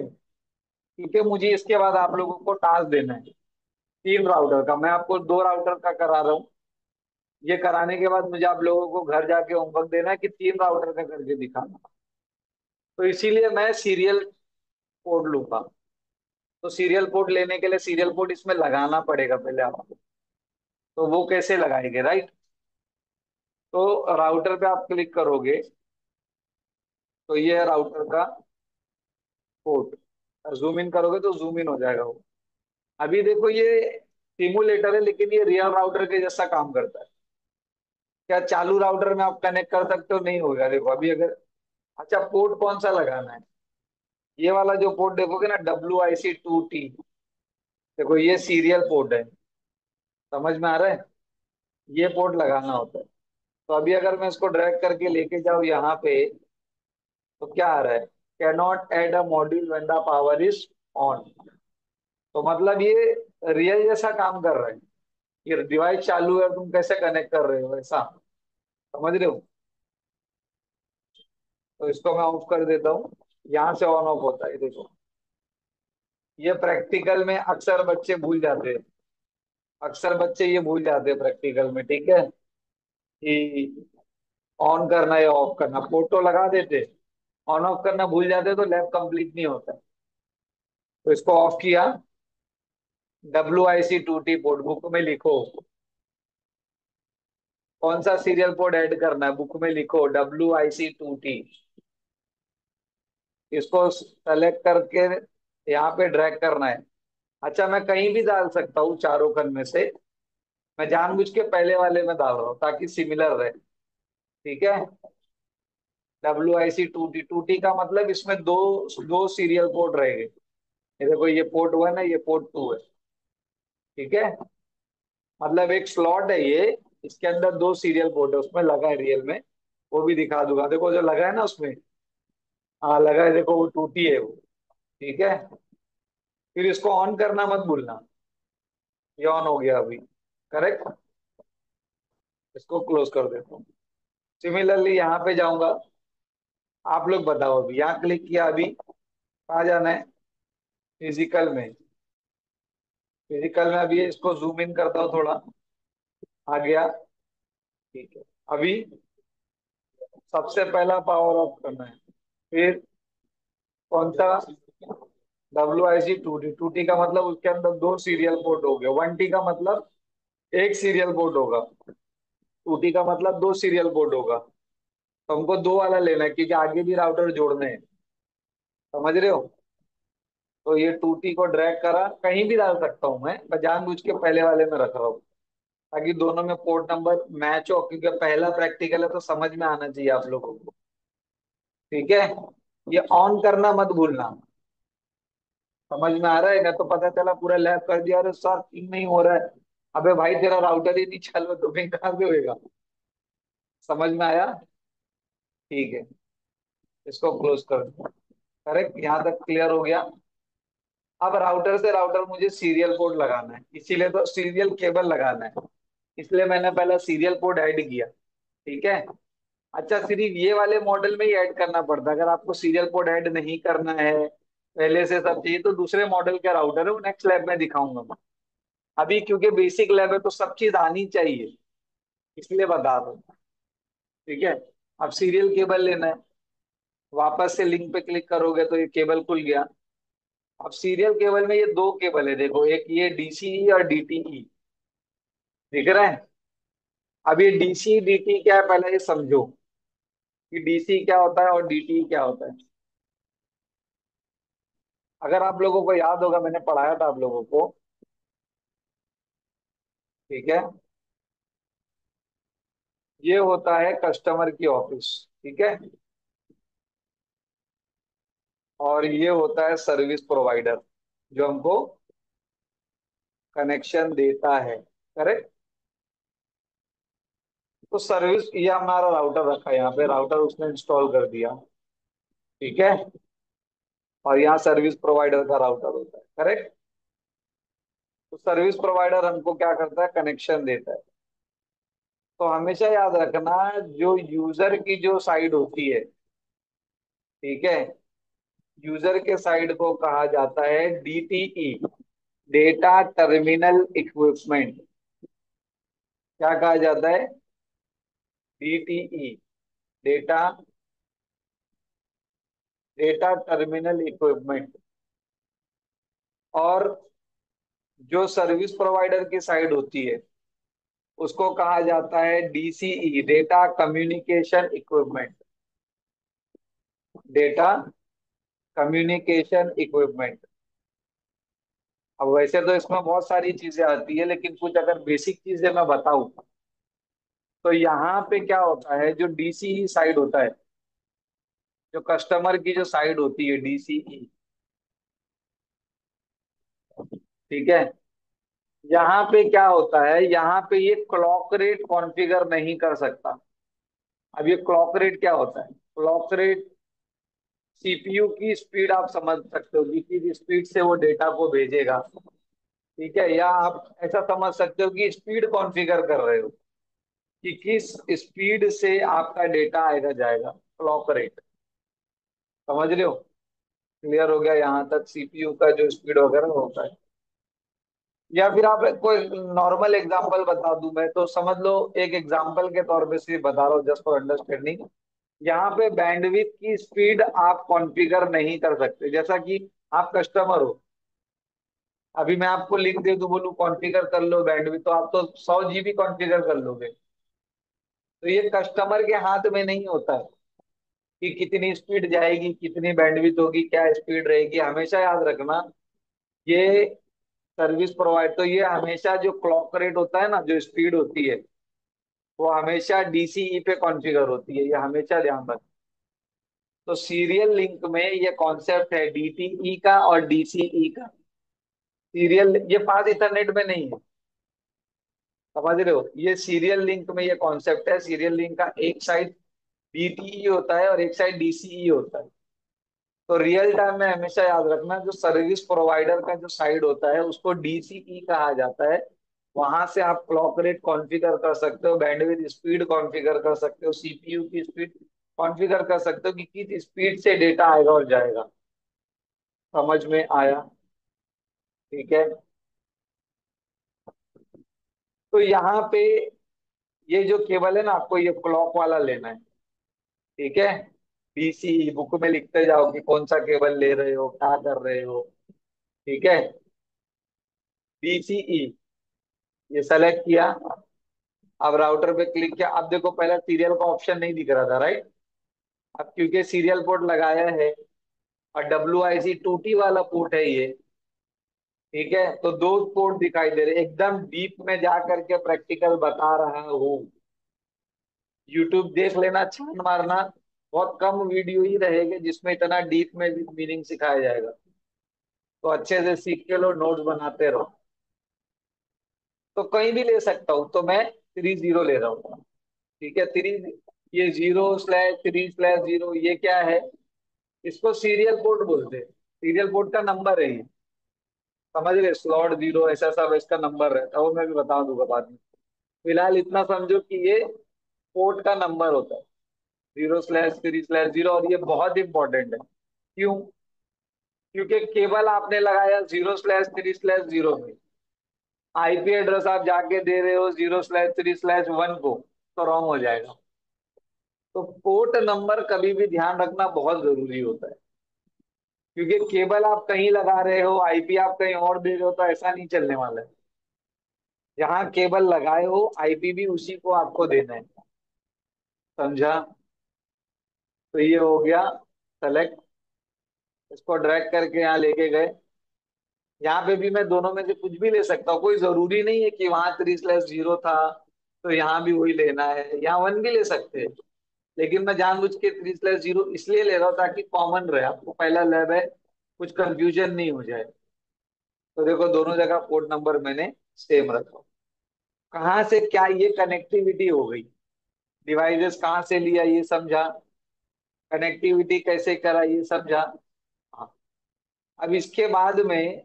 क्योंकि मुझे इसके बाद आप लोगों को टास्क देना है 3 राउटर का। मैं आपको 2 राउटर का करा रहा हूँ। ये कराने के बाद मुझे आप लोगों को घर जाके होमवर्क देना है कि 3 राउटर का करके दिखाना। तो इसीलिए मैं सीरियल पोर्ट लूंगा। तो सीरियल पोर्ट लेने के लिए सीरियल पोर्ट इसमें लगाना पड़ेगा पहले आपको। तो वो कैसे लगाएंगे, राइट? तो राउटर पे आप क्लिक करोगे, तो ये है राउटर का पोर्ट। जूम इन करोगे तो जूम इन हो जाएगा वो। अभी देखो ये सिमुलेटर है, लेकिन ये रियल राउटर के जैसा काम करता है। क्या चालू राउटर में आप कनेक्ट कर सकते हो? नहीं होगा। देखो अभी अगर, अच्छा पोर्ट कौन सा लगाना है? ये वाला जो पोर्ट देखोगे ना, WIC2T, देखो ये सीरियल पोर्ट है। समझ में आ रहा है? ये पोर्ट लगाना होता है। तो अभी अगर मैं इसको ड्रैग करके लेके जाऊँ यहाँ पे, तो क्या आ रहा है? Cannot add a module when the power is on. तो मतलब ये रियल जैसा काम कर रहा है। ये डिवाइस चालू है, तुम कैसे कनेक्ट कर रहे हो ऐसा। समझ रहे हो? तो इसको मैं ऑफ कर देता हूँ। यहाँ से ऑन ऑफ होता है, देखो। ये प्रैक्टिकल में अक्सर बच्चे भूल जाते हैं। अक्सर बच्चे ये भूल जाते हैं प्रैक्टिकल में। ठीक है, कि ऑन करना या ऑफ करना। फोटो लगा देते, ऑन ऑफ करना भूल जाते तो लैब कंप्लीट नहीं होता। तो इसको ऑफ किया। WIC2T पोर्ट बुक में लिखो। कौन सा सीरियल पोर्ट ऐड करना है बुक में लिखो, WIC2T। इसको सेलेक्ट करके यहाँ पे ड्रैग करना है। अच्छा, मैं कहीं भी डाल सकता हूँ चारों खंड में से। मैं जानबूझ के पहले वाले में डाल रहा हूँ ताकि सिमिलर रहे। ठीक है। WIC2T का मतलब इसमें दो दो सीरियल पोर्ट रहेंगे। ये देखो, ये पोर्ट 1 है, ये पोर्ट 2 है। ठीक है। मतलब एक स्लॉट है ये, इसके अंदर 2 सीरियल पोर्ट है, उसमें लगा है रियल में। वो भी दिखा दूंगा, देखो जो लगा है ना उसमें। हाँ लगा है, देखो वो 2T है वो। ठीक है। फिर इसको ऑन करना मत भूलना। ये ऑन हो गया अभी। करेक्ट। इसको क्लोज कर देता हूँ। सिमिलरली यहाँ पे जाऊंगा। आप लोग बताओ, अभी यहाँ क्लिक किया, अभी कहाँ जाना है? फिजिकल में। फिजिकल में अभी इसको जूम इन करता हूँ थोड़ा। आ गया। ठीक है। अभी सबसे पहला पावर ऑफ करना है। फिर कौन सा? WIC2T। 2T का मतलब उसके अंदर 2 सीरियल पोर्ट हो गए। 1T का मतलब एक सीरियल पोर्ट होगा। 2T का मतलब 2 सीरियल पोर्ट होगा। तो हमको दो वाला लेना है, क्योंकि आगे भी राउटर जोड़ने हैं। समझ रहे हो? तो ये 2T को ड्रैग करा, कहीं भी डाल सकता हूँ मैं जानबूझ के पहले वाले में रख रहा हूँ, ताकि दोनों में पोर्ट नंबर मैच हो, क्योंकि पहला प्रैक्टिकल है तो समझ में आना चाहिए आप लोगों को। ठीक है। ये ऑन करना मत भूलना। समझ में आ रहा है? ना तो पता चला पूरा लैब कर दिया, अरे सर पिंग नहीं हो रहा है। अबे भाई, तेरा राउटर ही नहीं चालू, तो पिंग कहाँ से होएगा? समझ में आया? ठीक है। इसको क्लोज कर दो। करेक्ट, यहाँ तक क्लियर हो गया। अब राउटर से राउटर मुझे सीरियल पोर्ट लगाना है, इसीलिए तो सीरियल केबल लगाना है, इसलिए मैंने पहला सीरियल पोर्ट ऐड किया। ठीक है। अच्छा, सिर्फ ये वाले मॉडल में ही ऐड करना पड़ता है, अगर आपको सीरियल पोर्ट ऐड नहीं करना है, पहले से सब चाहिए, तो दूसरे मॉडल का राउटर है वो नेक्स्ट लैब में दिखाऊंगा मैं। अभी क्योंकि बेसिक लैब है तो सब चीज आनी चाहिए, इसलिए बता रहा हूँ। ठीक है। अब सीरियल केबल लेना है, वापस से लिंक पे क्लिक करोगे तो ये केबल खुल गया। अब सीरियल केबल में ये दो केबल है, देखो, एक ये डीसीई और डीटीई, दिख रहा है। अब ये डीसी डीटी क्या है, पहले ये समझो कि डीसी क्या होता है और डीटी क्या होता है। अगर आप लोगों को याद होगा, मैंने पढ़ाया था आप लोगों को। ठीक है। ये होता है कस्टमर की ऑफिस। ठीक है। और ये होता है सर्विस प्रोवाइडर, जो हमको कनेक्शन देता है। करेक्ट। तो सर्विस, ये हमारा राउटर रखा है यहाँ पे, राउटर उसने इंस्टॉल कर दिया। ठीक है। और यहाँ सर्विस प्रोवाइडर का राउटर होता है। करेक्ट। तो सर्विस प्रोवाइडर हमको क्या करता है, कनेक्शन देता है। तो हमेशा याद रखना, जो यूजर की जो साइड होती है, ठीक है, यूजर के साइड को कहा जाता है डीटीई, डेटा टर्मिनल इक्विपमेंट। क्या कहा जाता है, DTE, data data terminal equipment. और जो सर्विस प्रोवाइडर की साइड होती है उसको कहा जाता है DCE, data communication equipment, data communication equipment. अब वैसे तो इसमें बहुत सारी चीजें आती है, लेकिन कुछ अगर बेसिक चीजें मैं बताऊं, तो यहाँ पे क्या होता है, जो डीसीई साइड होता है, जो कस्टमर की जो साइड होती है डीसीई, ठीक है, यहाँ पे क्या होता है, यहाँ पे ये क्लॉक रेट कॉन्फ़िगर नहीं कर सकता। अब ये क्लॉक रेट क्या होता है, क्लॉक रेट सीपीयू की स्पीड, आप समझ सकते हो कि किस स्पीड से वो डेटा को भेजेगा। ठीक है। या आप ऐसा समझ सकते हो कि स्पीड कॉन्फ़िगर कर रहे हो कि किस स्पीड से आपका डेटा आएगा जाएगा, क्लॉक रेट। समझ रहे हो। क्लियर हो गया यहाँ तक, सीपीयू का जो स्पीड वगैरह होता है। या फिर आप कोई नॉर्मल एग्जांपल बता दूं मैं, तो समझ लो, एक एग्जांपल के तौर पे सिर्फ बता रहा हूँ जस्ट फॉर अंडरस्टैंडिंग। यहाँ पे बैंडविड्थ की स्पीड आप कॉन्फ़िगर नहीं कर सकते, जैसा कि आप कस्टमर हो, अभी मैं आपको लिंक दे दूं, बोलूं कॉन्फ़िगर कर लो बैंडविड्थ, तो आप तो 100 GB कॉन्फ़िगर कर लोगे। तो ये कस्टमर के हाथ में नहीं होता है कि कितनी स्पीड जाएगी, कितनी बैंडविड्थ होगी, क्या स्पीड रहेगी। हमेशा याद रखना, ये सर्विस प्रोवाइड, तो ये हमेशा जो क्लॉक रेट होता है ना, जो स्पीड होती है, वो हमेशा डीसीई पे कॉन्फ़िगर होती है, ये हमेशा ध्यान रखना। तो सीरियल लिंक में ये कॉन्सेप्ट है डीटीई का और डीसीई का। सीरियल, ये फास्ट इथरनेट में नहीं है, समझ रहे हो। ये सीरियल लिंक में ये कॉन्सेप्ट है, सीरियल लिंक का एक साइड डीटीई होता है और एक साइड डीसीई होता है। तो रियल टाइम में हमेशा याद रखना, जो सर्विस प्रोवाइडर का जो साइड होता है उसको डीसीई कहा जाता है। वहां से आप क्लॉक रेट कॉन्फ़िगर कर सकते हो, बैंडविड्थ स्पीड कॉन्फ़िगर कर सकते हो, सीपीयू की स्पीड कॉन्फ़िगर कर सकते हो कि किस स्पीड से डेटा आएगा और जाएगा। समझ में आया। ठीक है। तो यहाँ पे ये जो केबल है ना, आपको ये क्लॉक वाला लेना है। ठीक है। डीसी बुक में लिखते जाओ कि कौन सा केबल ले रहे हो, क्या कर रहे हो। ठीक है। डीसीई, ये सेलेक्ट किया। अब राउटर पे क्लिक किया, अब देखो पहला सीरियल का ऑप्शन नहीं दिख रहा था, राइट। अब क्योंकि सीरियल पोर्ट लगाया है और WIC2T वाला पोर्ट है ये, ठीक है, तो दो पोर्ट दिखाई दे रहे, एकदम डीप में जा करके प्रैक्टिकल बता रहा हूँ। यूट्यूब देख लेना, छान मारना, बहुत कम वीडियो ही रहेंगे जिसमें इतना डीप में मीनिंग सिखाया जाएगा। तो अच्छे से सीख के लो, नोट्स बनाते रहो। तो कहीं भी ले सकता हूँ, तो मैं 30 ले रहा हूँ। ठीक है, थ्री, ये 0/3/0, ये क्या है, इसको सीरियल पोर्ट बोलते हैं। सीरियल पोर्ट का नंबर है ये, समझ रहे, स्लॉट जीरो ऐसा सब इसका नंबर रहता है, वो मैं भी बता दूंगा बाद में। फिलहाल इतना समझो कि ये पोर्ट का नंबर होता है, 0/3/0, और ये बहुत इंपॉर्टेंट है। क्यों? क्योंकि केबल आपने लगाया 0/3/0 में, आईपी एड्रेस आप जाके दे रहे हो 0/3/1 को, तो रॉन्ग हो जाएगा। तो पोर्ट नंबर कभी भी ध्यान रखना बहुत जरूरी होता है, क्योंकि केबल आप कहीं लगा रहे हो, आईपी आप कहीं और दे रहे हो, तो ऐसा नहीं चलने वाला है। जहाँ केबल लगाए हो आईपी भी उसी को आपको देना है, समझा? तो ये हो गया सेलेक्ट, इसको ड्रैग करके यहाँ लेके गए। यहाँ पे भी मैं दोनों में से कुछ भी ले सकता हूँ, कोई जरूरी नहीं है कि वहां 3/0 था तो यहाँ भी वही लेना है, यहाँ वन भी ले सकते हैं। लेकिन मैं जानबूझ के 3/0 इसलिए ले रहा हूँ ताकि कॉमन रहे, आपको पहला लैब है, कुछ कंफ्यूजन नहीं हो जाए। तो देखो दोनों जगह पोर्ट नंबर मैंने सेम रखा। कहाँ से क्या ये कनेक्टिविटी हो गई, डिवाइसेस कहाँ से लिया ये समझा, कनेक्टिविटी कैसे करा ये समझा। हाँ, अब इसके बाद में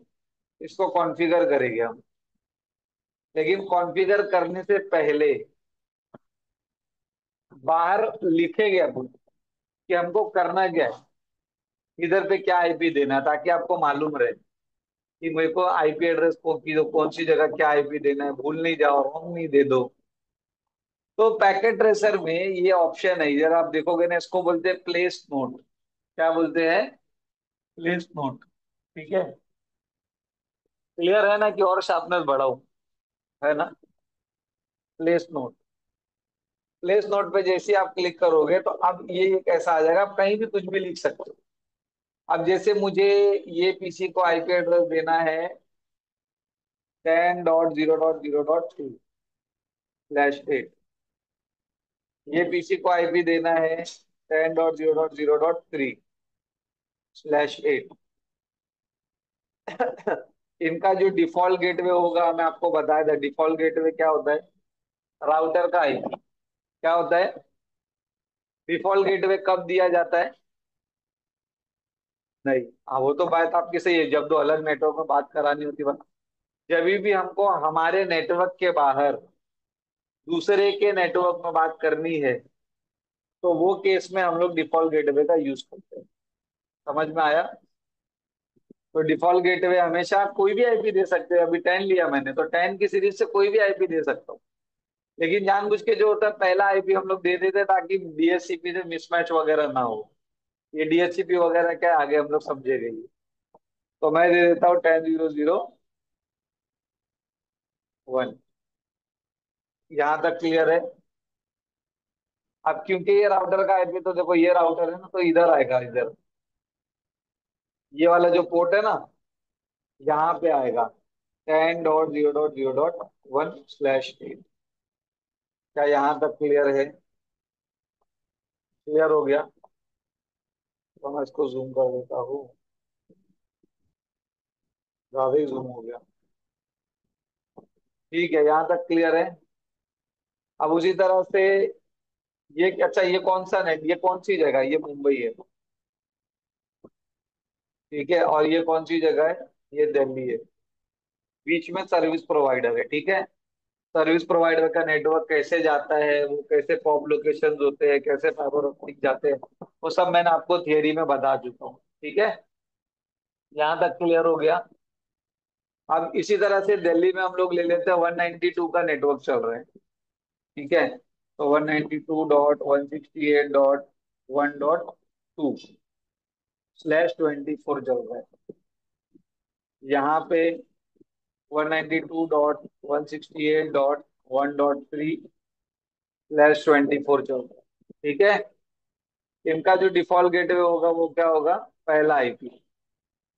इसको कॉन्फ़िगर करेंगे हम। लेकिन कॉन्फ़िगर करने से पहले बाहर लिखेंगे अपन कि हमको करना क्या है, इधर पे क्या आईपी देना है, ताकि आपको मालूम रहे कि मेरे को आईपी एड्रेस कौन सी जगह क्या आईपी देना है, भूल नहीं जाओ, रॉन्ग नहीं दे दो। तो पैकेट ट्रेसर में ये ऑप्शन है, इधर आप देखोगे ना, इसको बोलते हैं प्लेस नोट। क्या बोलते हैं? Place note. ठीक है, क्लियर है ना, कि और शार्पनेस बढ़ाओ, है ना? प्लेस नोट, प्लेस नोट पे जैसे ही आप क्लिक करोगे तो अब ये एक ऐसा आ जाएगा, आप कहीं भी कुछ भी लिख सकते हो। अब जैसे मुझे ये पीसी को आईपी एड्रेस देना है 10.0.0.3/8, ये पीसी को आईपी देना है 10.0.0.3/8। इनका जो डिफॉल्ट गेटवे होगा, मैं आपको बताया था डिफॉल्ट गेटवे क्या होता है, राउटर का आईपी क्या होता है। डिफॉल्ट गेटवे कब दिया जाता है? नहीं, हाँ वो तो बात आपकी सही है, जब दो अलग नेटवर्क में बात करानी होती है। जब भी हमको हमारे नेटवर्क के बाहर दूसरे के नेटवर्क में बात करनी है, तो वो केस में हम लोग डिफॉल्ट गेटवे का यूज करते हैं। समझ में आया? तो डिफॉल्ट गेटवे हमेशा कोई भी आईपी दे सकते हैं, अभी 10 लिया मैंने तो 10 की सीरीज से कोई भी आईपी दे सकता हूँ। लेकिन जानबूझ के जो होता है पहला आईपी हम लोग दे देते हैं, ताकि डीएचसीपी से मिसमैच वगैरह ना हो। ये डीएचसीपी वगैरह क्या है, आगे हम लोग समझेंगे ये। तो मैं दे देता हूँ 10.0.0.1। यहाँ तक क्लियर है? अब क्योंकि ये राउटर का आईपी, तो देखो ये राउटर है ना, तो इधर आएगा, इधर ये वाला जो पोर्ट है ना, यहाँ पे आएगा 10.0.0.1/8। क्या यहाँ तक क्लियर है? क्लियर हो गया? तो मैं इसको जूम कर देता हूँ, ज्यादा ही जूम हो गया। ठीक है, यहाँ तक क्लियर है। अब उसी तरह से ये, अच्छा ये कौन सा नेट, ये कौन सी जगह है? ये मुंबई है, ठीक है। और ये कौन सी जगह है? ये दिल्ली है। बीच में सर्विस प्रोवाइडर है, ठीक है। सर्विस प्रोवाइडर का नेटवर्क कैसे जाता है, वो कैसे पॉप लोकेशन होते हैं, कैसे फाइबर ऑप्टिक जाते हैं, वो सब मैंने आपको थियरी में बता चुका हूँ, ठीक है। यहाँ तक क्लियर हो गया? अब इसी तरह से दिल्ली में हम लोग ले लेते हैं 192 का नेटवर्क चल रहा है, ठीक है। तो 192.168.1.2/24 चल रहा है। यहाँ पे 192.168.1.3/24 चल रहा है, ठीक है। इनका जो डिफॉल्ट गेटवे होगा वो क्या होगा? पहला आईपी।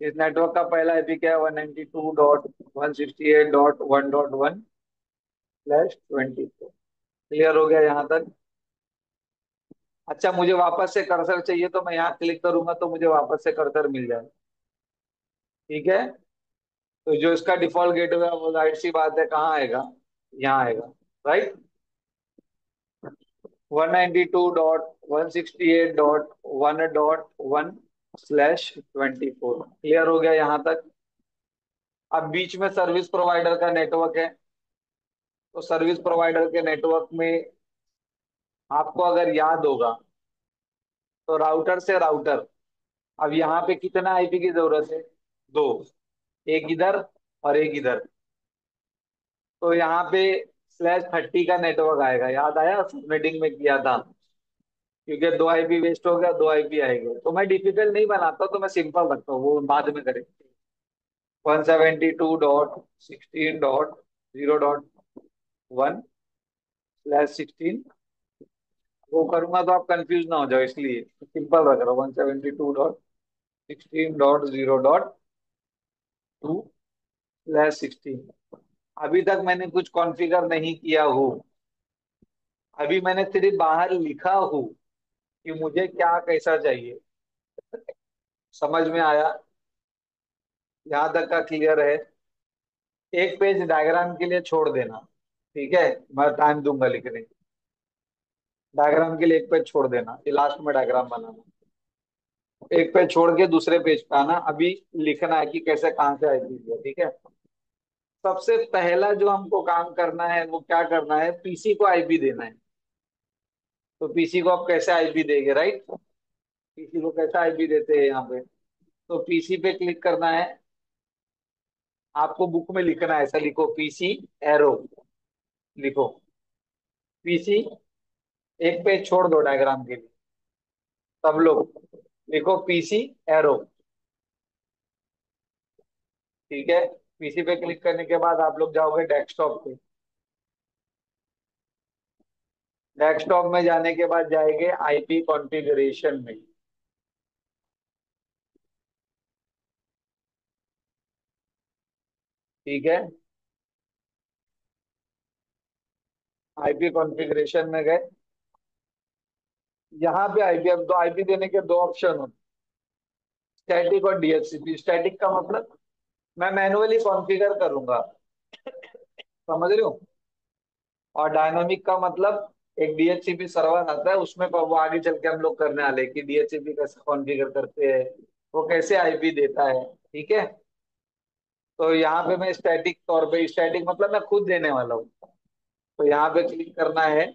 इस नेटवर्क का पहला आईपी क्या है? 192.168.1.1/24। क्लियर हो गया यहाँ तक? अच्छा, मुझे वापस से कर्सर चाहिए तो मैं यहाँ क्लिक करूंगा तो मुझे वापस से कर्सर मिल जाए, ठीक है। तो जो इसका डिफॉल्ट गेटवे है वो जाहिर सी बात है कहाँ आएगा, यहाँ आएगा, राइट। 192.168.1.1 /24। क्लियर हो गया यहाँ तक। अब बीच में सर्विस प्रोवाइडर का नेटवर्क है। तो सर्विस प्रोवाइडर के नेटवर्क में आपको अगर याद होगा तो राउटर से राउटर, अब यहाँ पे कितना आईपी की जरूरत है? दो। एक इधर और एक इधर। तो यहाँ पे /30 का नेटवर्क आएगा, याद आया सबनेटिंग में किया था। क्योंकि दो आईपी वेस्ट हो गया, दो आईपी आएंगे। तो मैं डिफिकल्ट नहीं बनाता, तो मैं सिंपल रखता हूँ, वो बाद में करेंगे। 172.16.0.1/16। वो करूंगा तो आप कंफ्यूज ना हो जाओ, इसलिए सिंपल रख रहा हूँ। 172.16.2/16। अभी तक मैंने कुछ कॉन्फ़िगर नहीं किया हूँ। अभी मैंने सिर्फ बाहर लिखा हूँ कि मुझे क्या कैसा चाहिए। समझ में आया? यहाँ तक का क्लियर है? एक पेज डायग्राम के लिए छोड़ देना। ठीक है, मैं टाइम दूंगा लिखने। डायग्राम के लिए एक पेज छोड़ देना, ये लास्ट में डायग्राम बनाना। एक पेज छोड़ के दूसरे पेज पे आना, अभी लिखना है कि कैसे कहाँ से आईपी दिया। ठीक है। सबसे पहला जो हमको काम करना है वो क्या करना है, पीसी को आईपी देना है। तो पीसी को आप कैसे आईपी देंगे, राइट? पीसी को कैसे आईपी देते हैं यहाँ पे? तो पीसी पे क्लिक करना है। आपको बुक में लिखना है, ऐसा लिखो, पीसी एरो लिखो। पीसी, एक पेज छोड़ दो डायग्राम के लिए। सब लोग लिखो पीसी एरो। ठीक है। पीसी पे क्लिक करने के बाद आप लोग जाओगे डेस्कटॉप पे। डेस्कटॉप में जाने के बाद जाएंगे आईपी कॉन्फ़िगरेशन में। ठीक है। आईपी कॉन्फ़िगरेशन में गए। यहाँ पे आईपी, अब दो आईपी देने के दो ऑप्शन होते, स्टैटिक और डीएचसीपी। स्टैटिक का मतलब मैं मैनुअली कॉन्फ़िगर करूंगा, समझ रहे हो? और डायनामिक का मतलब एक डीएचसीपी सर्वर आता है, उसमें वो आगे चल के हम लोग करने वाले हैं कि डीएचसीपी कैसे कॉन्फ़िगर करते हैं, वो कैसे आईपी देता है। ठीक है। तो यहाँ पे मैं स्टैटिक तौर पे, स्टैटिक मतलब मैं खुद देने वाला हूँ। तो यहाँ पे क्लिक करना है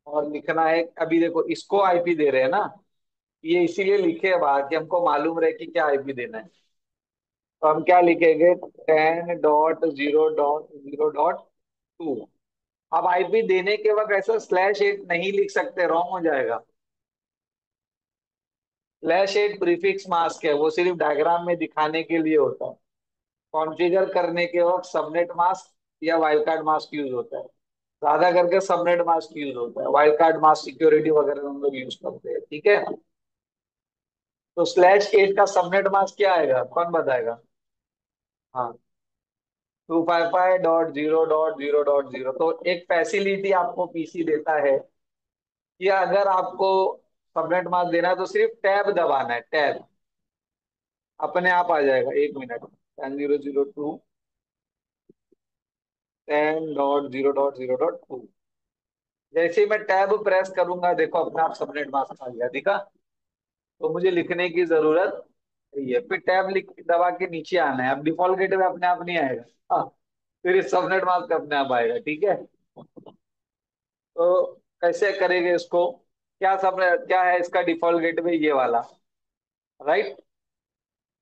और लिखना है। अभी देखो इसको आईपी दे रहे हैं ना, ये इसीलिए लिखे हैं बाहर कि हमको मालूम रहे कि क्या आईपी देना है। तो हम क्या लिखेंगे, 10.0.0.2। अब आईपी देने के वक्त ऐसा /8 नहीं लिख सकते, रॉन्ग हो जाएगा। /8 प्रीफिक्स मास्क है, वो सिर्फ डायग्राम में दिखाने के लिए होता है। कॉन्फ़िगर करने के वक्त सबनेट मास्क या वाइल्ड कार्ड मास्क यूज होता है। ज्यादा करके सबनेट मास्क यूज होता है, वाइल्ड कार्ड मास्क सिक्योरिटी वगैरह में हम लोग यूज करते हैं। ठीक है। तो /8 का सबनेट मास्क क्या आएगा, कौन बताएगा? हाँ, 255.0.0.0। तो एक फैसिलिटी आपको पीसी देता है कि अगर आपको सबनेट मास्क देना है तो सिर्फ टैब दबाना है, टैब अपने आप आ जाएगा। 1 मिनट। 10.0.0.2, 10.0.0.2। जैसे ही मैं टैब प्रेस करूंगा, देखो अपने आप सबनेट मास्क आ गया, दिखा? तो मुझे लिखने की जरूरत नहीं है। फिर टैब लिख दबा के नीचे आना है। अब डिफॉल्ट गेटवे अपने आप नहीं आएगा, हाँ, फिर इस सबनेट मास्क अपने आप आएगा। ठीक है। तो कैसे करेंगे इसको? क्या सब, क्या है इसका डिफॉल्ट गेटवे, ये वाला, राइट?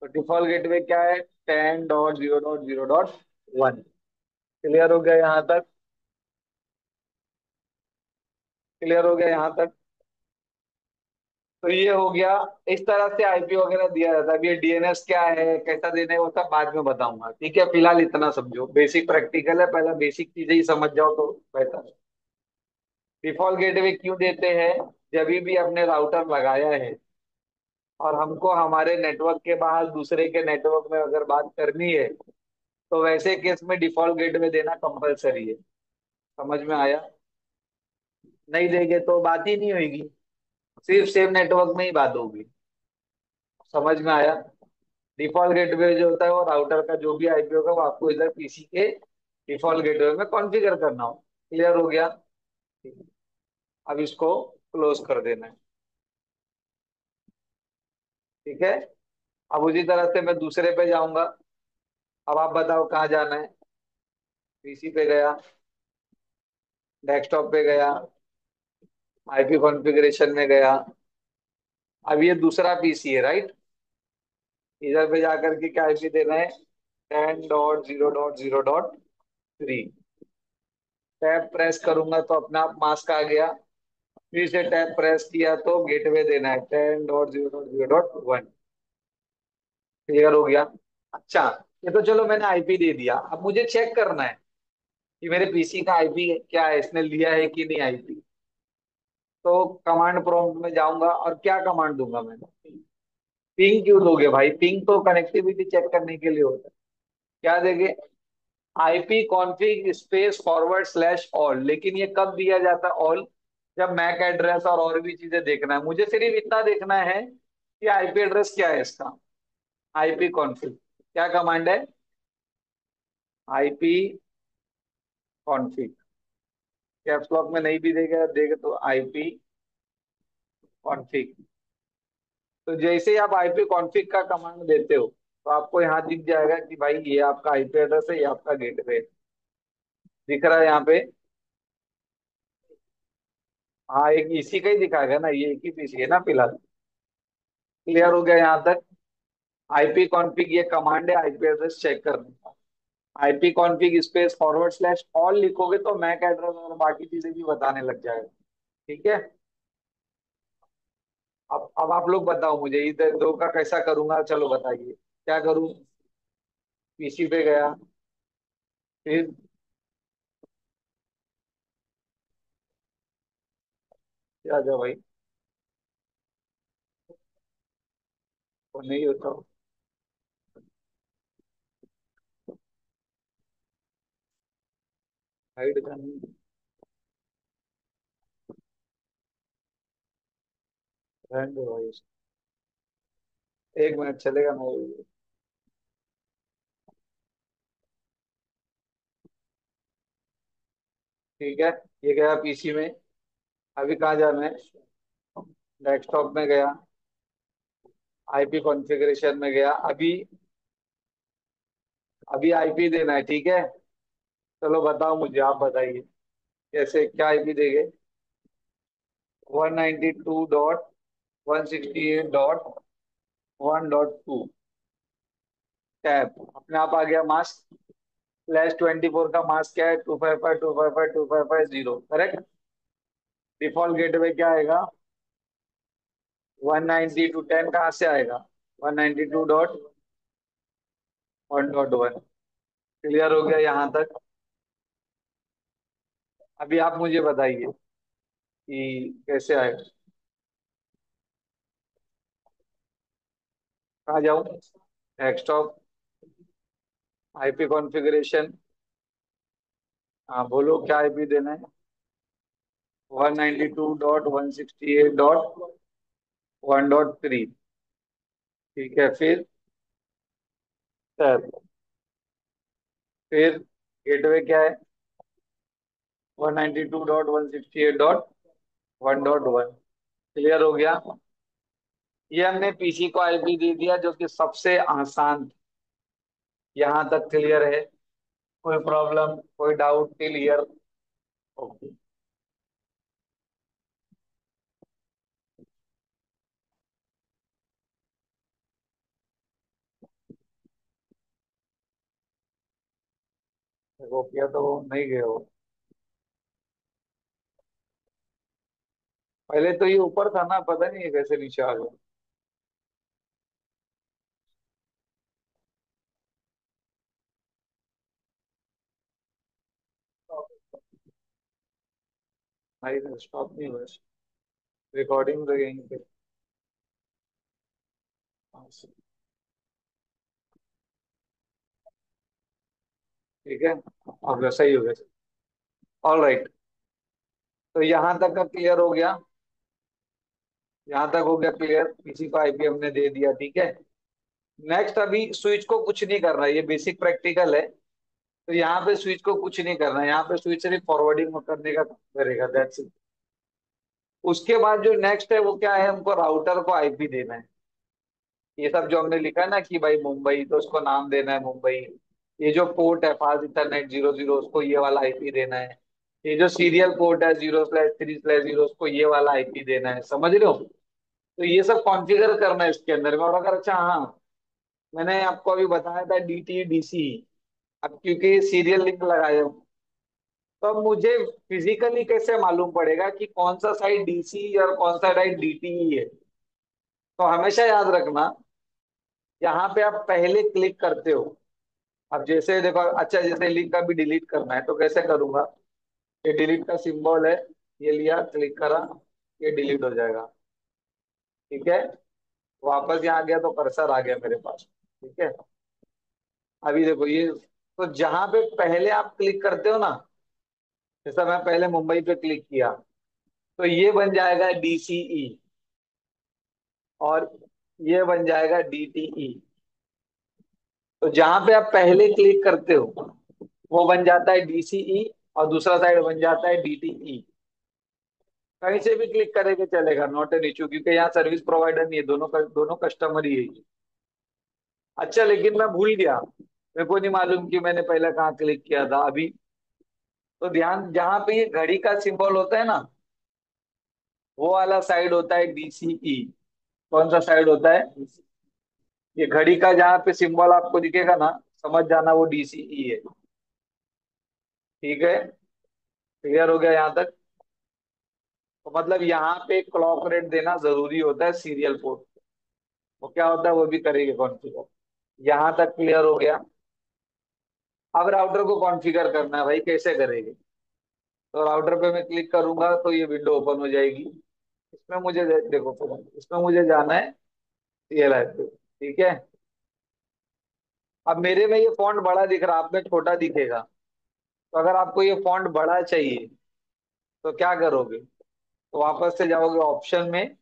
तो डिफॉल्ट गेटवे क्या है, 10.0.0.1। क्लियर हो गया यहाँ तक? क्लियर हो गया यहाँ तक? तो ये हो गया। इस तरह से आईपी वगैरह दिया जाता है। अब ये डीएनएस क्या है, कैसा देना है, वो सब बाद में बताऊंगा। ठीक है, फिलहाल इतना समझो, बेसिक प्रैक्टिकल है, पहला बेसिक चीजें ही समझ जाओ तो बेहतर है। डिफॉल्ट गेटवे क्यों देते हैं? जब भी अपने राउटर लगाया है और हमको हमारे नेटवर्क के बाहर दूसरे के नेटवर्क में अगर बात करनी है, तो वैसे केस में डिफॉल्ट गेटवे देना कंपलसरी है। समझ में आया? नहीं देंगे तो बात ही नहीं होगी, सिर्फ सेम नेटवर्क में ही बात होगी। समझ में आया? डिफॉल्ट गेटवे जो होता है वो राउटर का जो भी आईपी होगा वो आपको इधर पीसी के डिफॉल्ट गेटवे में कॉन्फ़िगर करना हो। क्लियर हो गया? ठीक है। अब इसको क्लोज कर देना है। ठीक है। अब उसी तरह से मैं दूसरे पे जाऊंगा। अब आप बताओ कहाँ जाना है। पीसी पे गया, डेस्कटॉप पे गया, आईपी कॉन्फ़िगरेशन में गया। अब ये दूसरा पीसी है, राइट। इधर पे जाकर के क्या आईपी देना है, 10.0.0.3। टैब प्रेस करूंगा तो अपने आप मास्क आ गया। फिर से टैब प्रेस किया तो गेटवे देना है 10.0.0.1। क्लियर हो गया। अच्छा, ये तो चलो मैंने आईपी दे दिया, अब मुझे चेक करना है कि मेरे पीसी का आईपी क्या है, इसने लिया है कि नहीं आईपी। तो कमांड प्रॉम्प्ट में जाऊंगा और क्या कमांड दूंगा मैं। पिंग क्यों दोगे भाई, पिंग तो कनेक्टिविटी चेक करने के लिए होता है। क्या देंगे, IP config space forward slash all. लेकिन ये कब दिया जाता है ऑल, जब मैक एड्रेस और भी चीजें देखना है। मुझे सिर्फ इतना देखना है कि आईपी एड्रेस क्या है इसका। आईपी कॉन्फिग क्या कमांड है, आईपी कॉन्फिग। कैप्स लॉक में नहीं भी देगा देगा तो आईपी कॉन्फिग। तो जैसे ही आप आईपी कॉन्फिग का कमांड देते हो तो आपको यहाँ दिख जाएगा कि भाई ये आपका आईपी एड्रेस है, ये आपका गेटवे दिख रहा है यहाँ पे। हाँ, एक इसी का ही दिखाएगा ना, ये एक ही पीसी है ना फिलहाल। क्लियर हो गया यहाँ तक। आईपी कॉन्फिग ये कमांड है आईपी एड्रेस चेक करने का। IP config space forward slash all लिखोगे तो मैक एड्रेस और बाकी चीजें भी बताने लग जाएगा। ठीक है। अब आप लोग बताओ मुझे, इधर दो का कैसा करूंगा, चलो बताइए क्या करूं। पीसी पे गया, फिर क्या जा भाई, वो नहीं होता। हाइड करनी, रहने दो भाई। एक मिनट चलेगा ना। ठीक है, ये गया पीसी में। अभी कहाँ जाना है, डेस्कटॉप में गया, आईपी कॉन्फ़िगरेशन में गया। अभी अभी आईपी देना है, ठीक है। चलो बताओ मुझे, आप बताइए कैसे क्या आईपी देंगे। 192.168.1.2 टैब अपने आप आ गया मास्क। /24 का मास्क क्या है, 255.255.255.0, करेक्ट। डिफॉल्ट गेटवे क्या आएगा, 192.10 कहाँ से आएगा, 192.1.1। क्लियर हो गया यहाँ तक। अभी आप मुझे बताइए कि कैसे आएगा। कहाँ जाऊँ, डेस्कटॉप, आईपी कॉन्फ़िगरेशन। हाँ बोलो क्या आईपी देना है, 192.168.1.3। ठीक है, फिर गेटवे क्या है, 192.168.1.1। क्लियर हो गया। ये हमने पीसी को आईपी दे दिया जो कि सबसे आसान था। यहाँ तक क्लियर है, कोई प्रॉब्लम कोई डाउट, क्लियर। ओके। देखो किया तो नहीं गए हो। पहले तो ये ऊपर था ना, पता नहीं ये कैसे नीचे आ गया। भाई स्टॉप नहीं हुआ, रिकॉर्डिंग तो यहीं पे। ठीक है, अब वैसा ही हो गया। All right. तो यहाँ तक का क्लियर हो गया, यहाँ तक हो गया क्लियर। किसी को आईपी हमने दे दिया, ठीक है। नेक्स्ट अभी स्विच को कुछ नहीं करना है, ये बेसिक प्रैक्टिकल है। तो यहाँ पे स्विच को कुछ नहीं करना है, यहाँ पे स्विच सिर्फ फॉरवर्डिंग करने का काम करेगा, दैट्स इट। उसके बाद जो नेक्स्ट है वो क्या है, हमको राउटर को आईपी देना है। ये सब जो हमने लिखा है ना कि भाई मुंबई, तो उसको नाम देना है मुंबई। ये जो पोर्ट है फास्ट इथरनेट 00, उसको ये वाला आईपी देना है। ये जो सीरियल पोर्ट है 0/3/0, उसको ये वाला आईपी देना है, समझ रहे हो? तो ये सब कॉन्फ़िगर करना है इसके अंदर में। और अगर अच्छा, हाँ, मैंने आपको अभी बताया था डीटी डीसी। अब क्योंकि सीरियल लिंक लगाए हो, तो अब मुझे फिजिकली कैसे मालूम पड़ेगा कि कौन सा साइड डीसी और कौन सा साइड डीटीई है? तो हमेशा याद रखना, यहाँ पे आप पहले क्लिक करते हो। अब जैसे देखो, अच्छा, जैसे लिंक का भी डिलीट करना है तो कैसे करूंगा? ये डिलीट का सिंबल है, ये लिया, क्लिक करा, ये डिलीट हो जाएगा। ठीक है, वापस यहाँ गया तो कर्सर आ गया मेरे पास। ठीक है, अभी देखो ये, तो जहां पे पहले आप क्लिक करते हो ना, जैसा मैं पहले मुंबई पे क्लिक किया, तो ये बन जाएगा डीसीई, और ये बन जाएगा डीटीई। तो जहां पे आप पहले क्लिक करते हो वो बन जाता है डीसीई, और दूसरा साइड बन जाता है डीटीई। कहीं से भी क्लिक करेंगे चलेगा, नॉट एन इशू, क्योंकि यहाँ सर्विस प्रोवाइडर नहीं है, दोनों कस्टमर ही है। अच्छा, लेकिन मैं भूल गया, मेरे को नहीं मालूम कि मैंने पहले कहाँ क्लिक किया था अभी। तो ध्यान, जहां पे ये घड़ी का सिंबल होता है ना, वो वाला साइड होता है डीसीई। कौन सा साइड होता है? ये घड़ी का जहां पे सिंबल आपको दिखेगा ना, समझ जाना वो डीसीई है। ठीक है, क्लियर हो गया यहाँ तक? तो मतलब यहाँ पे क्लॉक रेट देना जरूरी होता है सीरियल पोर्ट। वो क्या होता है वो भी करेंगे कॉन्फ़िगर। यहाँ तक क्लियर हो गया? अब राउटर को कॉन्फ़िगर करना है भाई, कैसे करेंगे? तो राउटर पे मैं क्लिक करूंगा तो ये विंडो ओपन हो जाएगी। इसमें मुझे देखो, फिर इसमें मुझे जाना है CLI पे। ठीक है, अब मेरे में ये फॉन्ट बड़ा दिख रहा है, आप में छोटा दिखेगा। तो अगर आपको ये फॉन्ट बड़ा चाहिए तो क्या करोगे? तो वापस से जाओगे ऑप्शन में,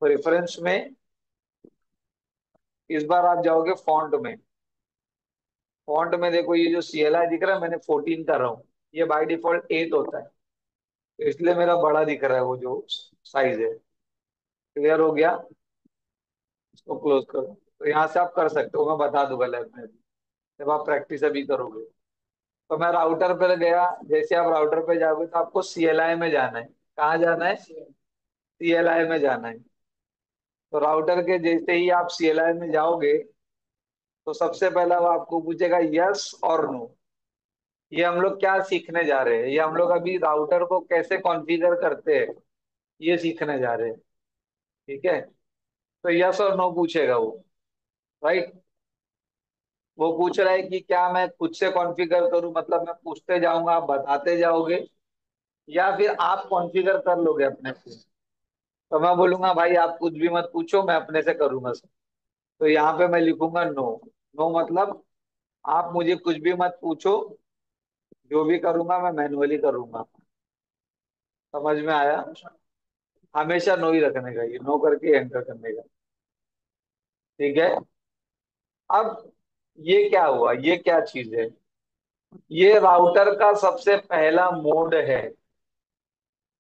प्रेफरेंस में, इस बार आप जाओगे फॉन्ट में। फॉन्ट में देखो, ये जो CLI दिख रहा है, मैंने 14 कर रहा हूँ। ये बाय डिफॉल्ट 8 होता है, तो इसलिए मेरा बड़ा दिख रहा है वो जो साइज है। क्लियर हो गया? इसको क्लोज करो। तो यहाँ से आप कर सकते हो, मैं बता दूंगा लैब में जब आप प्रैक्टिस अभी करोगे। तो मैं राउटर पर गया, जैसे आप राउटर पे जाओगे तो आपको CLI में जाना है। कहाँ जाना है? CLI में जाना है। तो राउटर के जैसे ही आप CLI में जाओगे, तो सबसे पहला वो आपको पूछेगा यस और नो। ये हम लोग क्या सीखने जा रहे हैं? ये हम लोग अभी राउटर को कैसे कॉन्फ़िगर करते हैं, ये सीखने जा रहे हैं। ठीक है, तो यस और नो पूछेगा वो, राइट? वो पूछ रहा है कि क्या मैं खुद से कॉन्फ़िगर करूं, मतलब मैं पूछते जाऊंगा, आप बताते जाओगे, या फिर आप कॉन्फ़िगर कर लोगे अपने से? तो मैं बोलूंगा भाई आप कुछ भी मत पूछो, मैं अपने से करूंगा सब। तो यहाँ पे मैं लिखूंगा नो। नो मतलब आप मुझे कुछ भी मत पूछो, जो भी करूंगा मैं मैन्युअली करूंगा। समझ में आया? हमेशा नो ही रखने का, ये नो करके एंटर करने का। ठीक है, अब ये क्या हुआ, ये क्या चीज है? ये राउटर का सबसे पहला मोड है।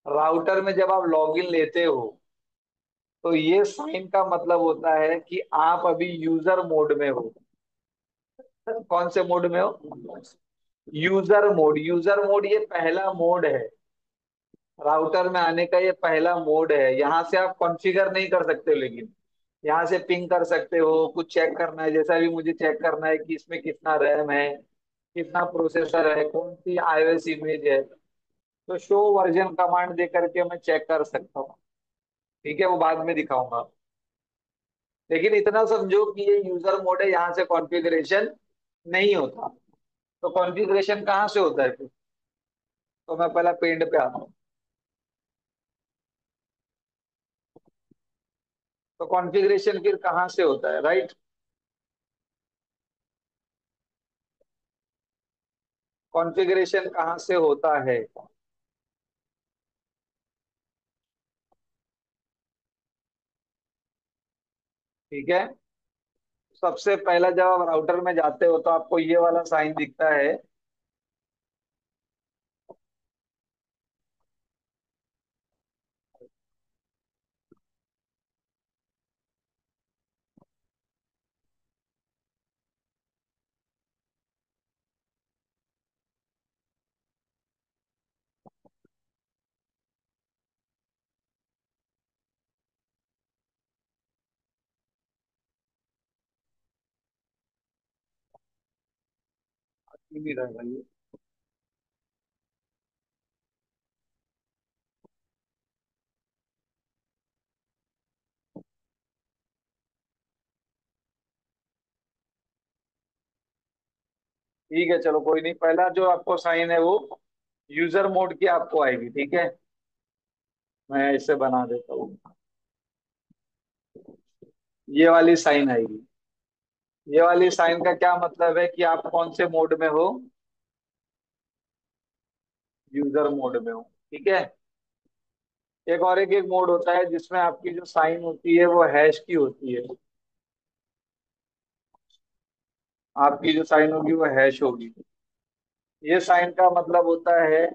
राउटर में जब आप लॉगिन लेते हो, तो ये साइन का मतलब होता है कि आप अभी यूजर मोड में हो। कौन से मोड में हो? User mode. यूजर मोड ये पहला मोड है, राउटर में आने का ये पहला मोड है। यहाँ से आप कॉन्फ़िगर नहीं कर सकते हो, लेकिन यहाँ से पिंग कर सकते हो, कुछ चेक करना है, जैसा भी मुझे चेक करना है कि इसमें कितना रैम है, कितना प्रोसेसर है, कौन सी iOS इमेज है, तो शो वर्जन कमांड दे करके मैं चेक कर सकता हूँ। ठीक है, वो बाद में दिखाऊंगा। लेकिन इतना समझो कि ये यूजर मोड है, यहाँ से कॉन्फ़िगरेशन नहीं होता। तो कॉन्फ़िगरेशन कहाँ से होता है फिर? तो मैं पहला पेंड पे आता हूँ। तो कॉन्फ़िगरेशन फिर कहाँ से होता है, राइट? कॉन्फ़िगरेशन कहाँ से होता है? ठीक है, सबसे पहला जब आप राउटर में जाते हो तो आपको ये वाला साइन दिखता है। नहीं रहा भाई। ठीक है चलो कोई नहीं, पहला जो आपको साइन है वो यूजर मोड की आपको आएगी, ठीक है। मैं इसे बना देता हूँ। ये वाली साइन आएगी। ये वाली साइन का क्या मतलब है कि आप कौन से मोड में हो? यूजर मोड में हो, ठीक है। एक मोड होता है जिसमें आपकी जो साइन होती है वो हैश की होती है। आपकी जो साइन होगी वो हैश होगी। ये साइन का मतलब होता है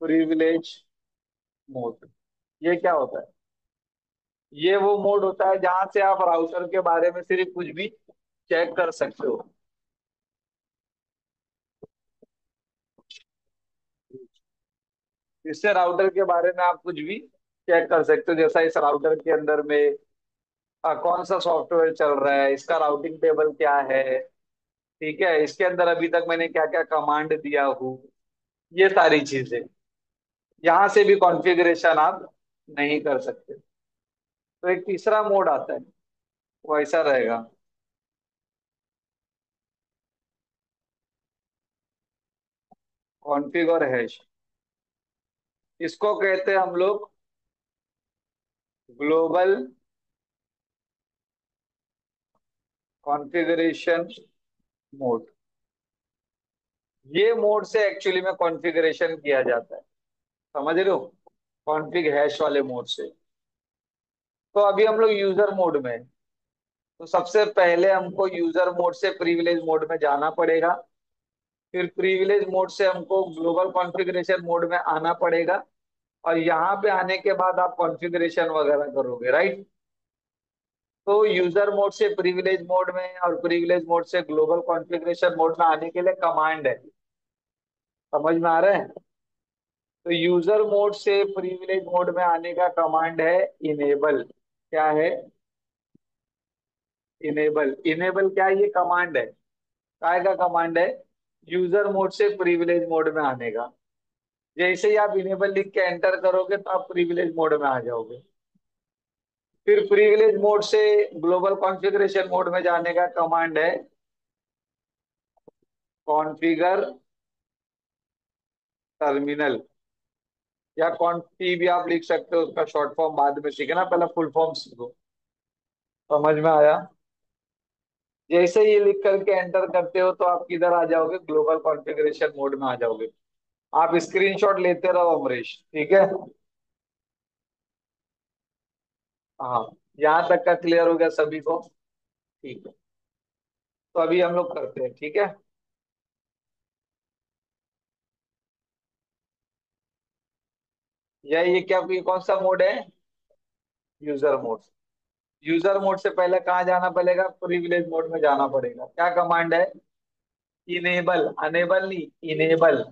प्रिविलेज मोड। ये क्या होता है? ये वो मोड होता है जहां से आप राउटर के बारे में सिर्फ कुछ भी चेक कर सकते हो। इससे राउटर के बारे में आप कुछ भी चेक कर सकते हो, जैसा इस राउटर के अंदर में कौन सा सॉफ्टवेयर चल रहा है, इसका राउटिंग टेबल क्या है, ठीक है, इसके अंदर अभी तक मैंने क्या क्या कमांड दिया हूँ, ये सारी चीजें। यहाँ से भी कॉन्फ़िगरेशन आप नहीं कर सकते। तो एक तीसरा मोड आता है, वो ऐसा रहेगा। कॉन्फ़िग और हैश, इसको कहते हैं हम लोग ग्लोबल कॉन्फ़िगरेशन मोड। ये मोड से एक्चुअली में कॉन्फ़िगरेशन किया जाता है, समझ रहे हो? कॉन्फ़िग हैश वाले मोड से। तो अभी हम लोग यूजर मोड में हैं। तो सबसे पहले हमको यूजर मोड से प्रिविलेज मोड में जाना पड़ेगा। फिर प्रिविलेज मोड से हमको ग्लोबल कॉन्फ़िगरेशन मोड में आना पड़ेगा। और यहाँ पे आने के बाद आप कॉन्फ़िगरेशन वगैरह करोगे, राइट। तो यूजर मोड से प्रिविलेज मोड में और प्रिविलेज मोड से ग्लोबल कॉन्फ़िगरेशन मोड में आने के लिए कमांड है। समझ में आ रहा है? तो यूजर मोड से प्रिविलेज मोड में आने का कमांड है इनेबल। क्या है? इनेबल। इनेबल क्या है? ये कमांड है। काय का कमांड है? यूजर मोड से प्रिविलेज मोड में आने का। जैसे ही आप इनेबल लिख के एंटर करोगे तो आप प्रिविलेज मोड में आ जाओगे। फिर प्रिविलेज मोड से ग्लोबल कॉन्फ़िगरेशन मोड में जाने का कमांड है कॉन्फ़िगर टर्मिनल, या कॉन्टी भी आप लिख सकते हो, उसका शॉर्ट फॉर्म बाद में सीखना, पहले फुल फॉर्म सीखो। समझ में आया? जैसे ये लिख करके एंटर करते हो तो आप किधर आ जाओगे? ग्लोबल कॉन्फ़िगरेशन मोड में आ जाओगे। आप स्क्रीनशॉट लेते रहो अमरीश, ठीक है। हाँ, यहाँ तक का क्लियर हो गया सभी को? ठीक है। तो अभी हम लोग करते हैं, ठीक है। ये क्या, ये कौन सा मोड है? User mode. यूजर मोड से पहले कहाँ जाना पड़ेगा? प्रिविलेज मोड में जाना पड़ेगा। क्या कमांड है? इनेबल। अनेबल नहीं, इनेबल।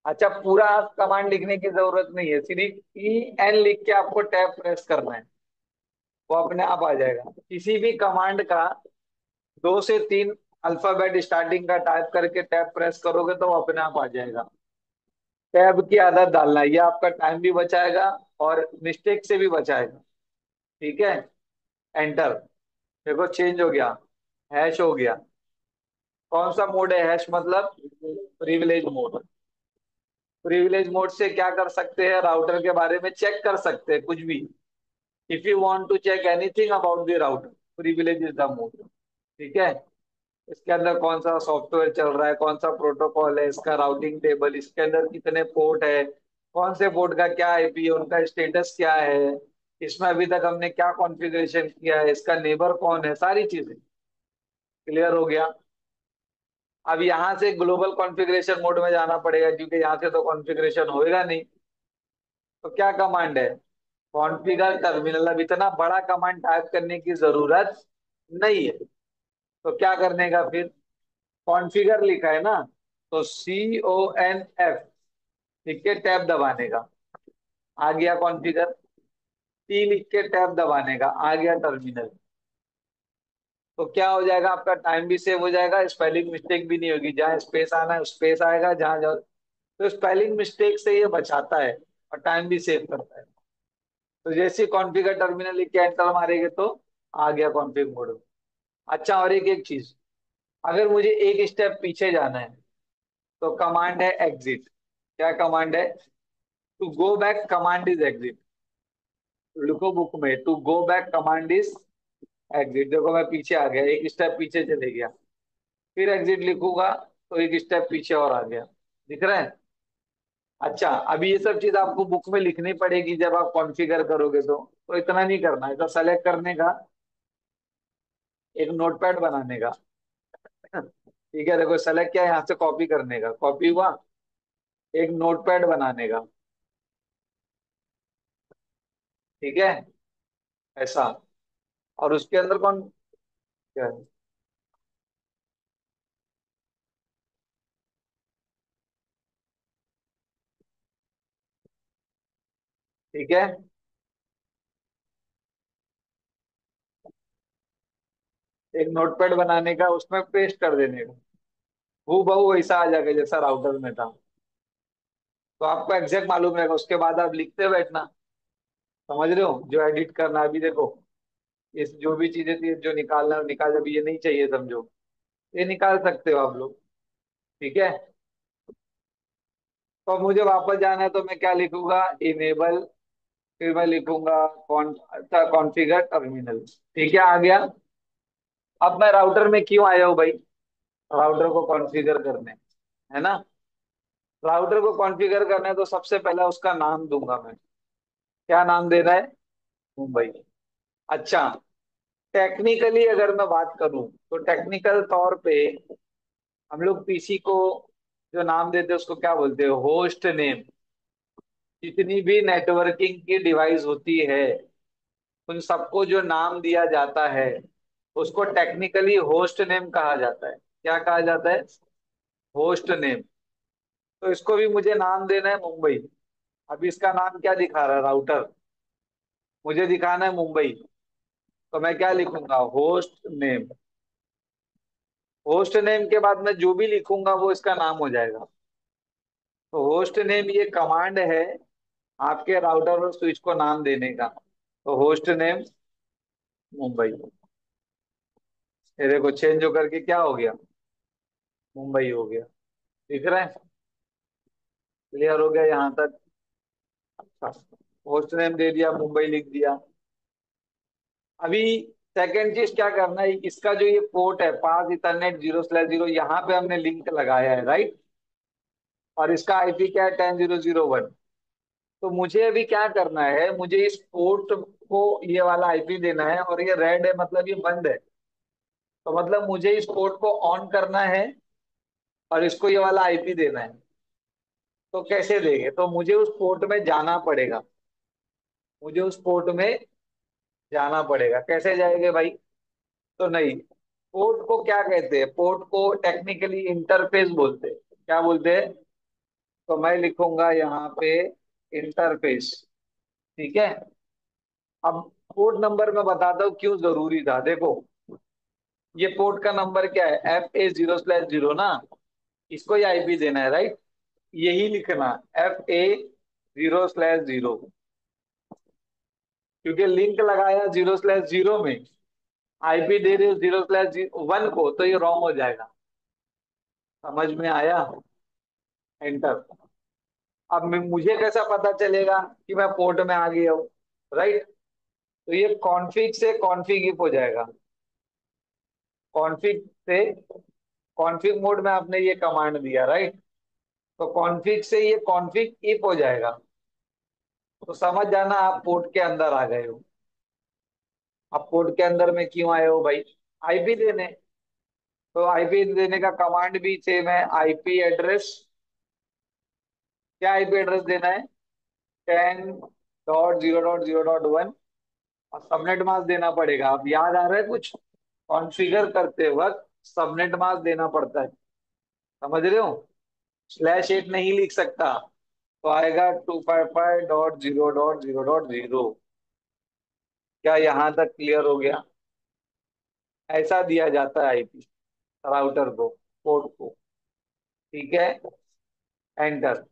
अच्छा, पूरा कमांड लिखने की जरूरत नहीं है, सिर्फ ई एन लिख के आपको टैब प्रेस करना है, वो अपने आप आ जाएगा। किसी भी कमांड का 2 से 3 अल्फाबेट स्टार्टिंग का टाइप करके टैब प्रेस करोगे तो वो अपने आप आ जाएगा। टैब की आदत डालना, ये आपका टाइम भी बचाएगा और मिस्टेक से भी बचाएगा, ठीक है। एंटर। देखो चेंज हो गया, हैश हो गया। कौन सा मोड है हैश मतलब? Privilege mode. प्रिविलेज मोड से क्या कर सकते हैं? राउटर के बारे में चेक कर सकते हैं कुछ भी। If you want to check anything about the router, privilege is the mode, ठीक है। इसके अंदर कौन सा सॉफ्टवेयर चल रहा है, कौन सा प्रोटोकॉल है, इसका राउटिंग टेबल, इसके अंदर कितने पोर्ट है, कौन से पोर्ट का क्या आईपी है, उनका स्टेटस क्या है, इसमें अभी तक हमने क्या कॉन्फ़िगरेशन किया है, इसका नेबर कौन है, सारी चीजें क्लियर हो गया। अब यहाँ से ग्लोबल कॉन्फ़िगरेशन मोड में जाना पड़ेगा क्योंकि यहाँ से तो कॉन्फ़िगरेशन होएगा नहीं। तो क्या कमांड है? Configure terminal. अब इतना बड़ा कमांड टाइप करने की जरूरत नहीं है। तो क्या करने का फिर? कॉन्फ़िगर लिखा है ना, तो CONF लिख के टैब दबाने का, आ गया कॉन्फ़िगर। टी लिख के टैब दबाने का, आ गया टर्मिनल। तो क्या हो जाएगा, आपका टाइम भी सेव हो जाएगा, स्पेलिंग मिस्टेक भी नहीं होगी, जहाँ स्पेस आना है स्पेस आएगा, जहाँ जाओ। तो स्पेलिंग मिस्टेक से ये बचाता है और टाइम भी सेव करता है। तो जैसे कॉन्फ़िगर टर्मिनल लिख के एंटर मारेंगे तो आ गया कॉन्फ़िग मोड। अच्छा, और एक एक चीज, अगर मुझे एक स्टेप पीछे जाना है तो कमांड है एग्जिट। क्या कमांड है? To go back command is exit. लिखो बुक में, to go back command is exit. देखो मैं पीछे आ गया, एक स्टेप पीछे चले गया, फिर एग्जिट लिखूंगा तो एक स्टेप पीछे और आ गया। दिख रहा है? अच्छा, अभी ये सब चीज आपको बुक में लिखनी पड़ेगी जब आप कॉन्फ़िगर करोगे तो इतना नहीं करना है, तो सेलेक्ट करने का, एक नोटपैड बनाने का। ठीक है, देखो सेलेक्ट किया, यहाँ से कॉपी करने का, कॉपी हुआ, एक नोटपैड बनाने का। ठीक है, ऐसा। और उसके अंदर कौन, क्या है? ठीक है, एक नोटपैड बनाने का, उसमें पेस्ट कर देने का, वो बहु वैसा आ जाएगा जैसा राउटर में था। तो आपको एग्जैक्ट मालूम रहेगा, उसके बाद आप लिखते बैठना। समझ रहे हो? जो एडिट करना है, अभी देखो, इस जो भी चीजें थी जो निकालना है वो निकाल, अभी ये नहीं चाहिए समझो, ये निकाल सकते हो आप लोग। ठीक है, तो अब मुझे वापस जाना है तो मैं क्या लिखूंगा, इनेबल, फिर मैं लिखूंगा कॉन्फ़िगर टर्मिनल। ठीक है, आ गया। अब मैं राउटर में क्यों आया हूँ भाई? राउटर को कॉन्फ़िगर करने, है ना? राउटर को कॉन्फ़िगर करना है तो सबसे पहले उसका नाम दूंगा मैं। क्या नाम देना है? मुंबई। अच्छा, टेक्निकली अगर मैं बात करूं तो टेक्निकल तौर पे हम लोग पीसी को जो नाम देते हैं उसको क्या बोलते हैं? Host name. जितनी भी नेटवर्किंग की डिवाइस होती है उन सबको जो नाम दिया जाता है उसको टेक्निकली होस्ट नेम कहा जाता है। क्या कहा जाता है? Host name. तो इसको भी मुझे नाम देना है मुंबई। अभी इसका नाम क्या दिखा रहा है? राउटर। मुझे दिखाना है मुंबई, तो मैं क्या लिखूंगा? Host name. होस्ट नेम के बाद मैं जो भी लिखूंगा वो इसका नाम हो जाएगा। तो होस्ट नेम ये कमांड है आपके राउटर और स्विच को नाम देने का। तो होस्ट नेम मुंबई, ये देखो चेंज होकर के क्या हो गया? मुंबई हो गया। दिख रहा है? क्लियर हो गया यहाँ तक? अच्छा, होस्ट नेम दे दिया, मुंबई लिख दिया। अभी सेकेंड चीज क्या करना है, इसका जो ये पोर्ट है, पास इथरनेट 0/0, यहाँ पे हमने लिंक लगाया है, राइट? और इसका आईपी क्या है? 10.0.0.1। तो मुझे अभी क्या करना है, मुझे इस पोर्ट को ये वाला आईपी देना है, और ये रेड है मतलब ये बंद है। तो मतलब मुझे इस पोर्ट को ऑन करना है और इसको ये वाला आईपी देना है। तो कैसे देंगे? तो मुझे उस पोर्ट में जाना पड़ेगा, मुझे उस पोर्ट में जाना पड़ेगा। कैसे जाएंगे भाई? तो नहीं, पोर्ट को क्या कहते हैं? पोर्ट को टेक्निकली इंटरफेस बोलते हैं। क्या बोलते हैं? तो मैं लिखूंगा यहाँ पे इंटरफेस। ठीक है, अब पोर्ट नंबर मैं बताता हूँ क्यों जरूरी था। देखो, ये पोर्ट का नंबर क्या है? FA0/0 ना, इसको ही आईपी देना है, राइट? यही लिखना, FA0/0, क्योंकि लिंक लगाया 0/0 में, आईपी दे रहे हो 0/1 को, तो ये रॉन्ग हो जाएगा। समझ में आया? एंटर। अब मुझे कैसा पता चलेगा कि मैं पोर्ट में आ गया हूँ? राइट? तो ये कॉन्फिग से कॉन्फिग इफ हो जाएगा। कॉन्फिग से कॉन्फिग मोड में आपने ये कमांड दिया, राइट? तो कॉन्फिग से ये कॉन्फिग इफ हो जाएगा। तो समझ जाना आप पोर्ट के अंदर आ गए हो। अब पोर्ट के अंदर में क्यों आए हो भाई? आईपी देने। तो आईपी देने का कमांड भी सेम है, आईपी एड्रेस। क्या आईपी एड्रेस देना है? 10.0.0.1, और सबनेट मास्क देना पड़ेगा। अब याद आ रहा है कुछ? कॉन्फ़िगर करते वक्त सबनेट मास्क देना पड़ता है। समझ रहे हो? /8 नहीं लिख सकता, तो आएगा 255.0.0.0। क्या यहाँ तक क्लियर हो गया? ऐसा दिया जाता है आईपी राउटर को, पोर्ट को। ठीक है, एंटर।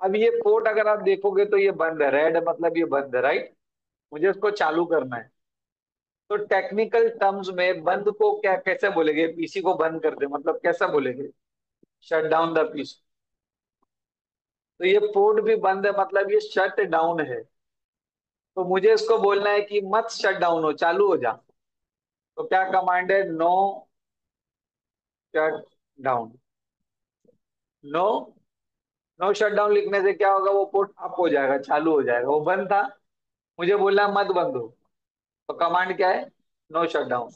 अब ये पोर्ट अगर आप देखोगे तो ये बंद है, रेड मतलब ये बंद है, राइट। मुझे उसको चालू करना है। तो टेक्निकल टर्म्स में बंद को क्या कैसे बोलेंगे, पीसी को बंद कर दे मतलब कैसा बोलेंगे, शट डाउन द पीसी। तो ये पोर्ट भी बंद है मतलब ये शट डाउन है। तो मुझे इसको बोलना है कि मत शट डाउन हो, चालू हो जा। तो क्या कमांड है, no shut down. No, no shut down लिखने से क्या होगा, वो पोर्ट अप हो जाएगा, चालू हो जाएगा। वो बंद था, मुझे बोलना है मत बंद हो। तो कमांड क्या है, नो शट डाउन।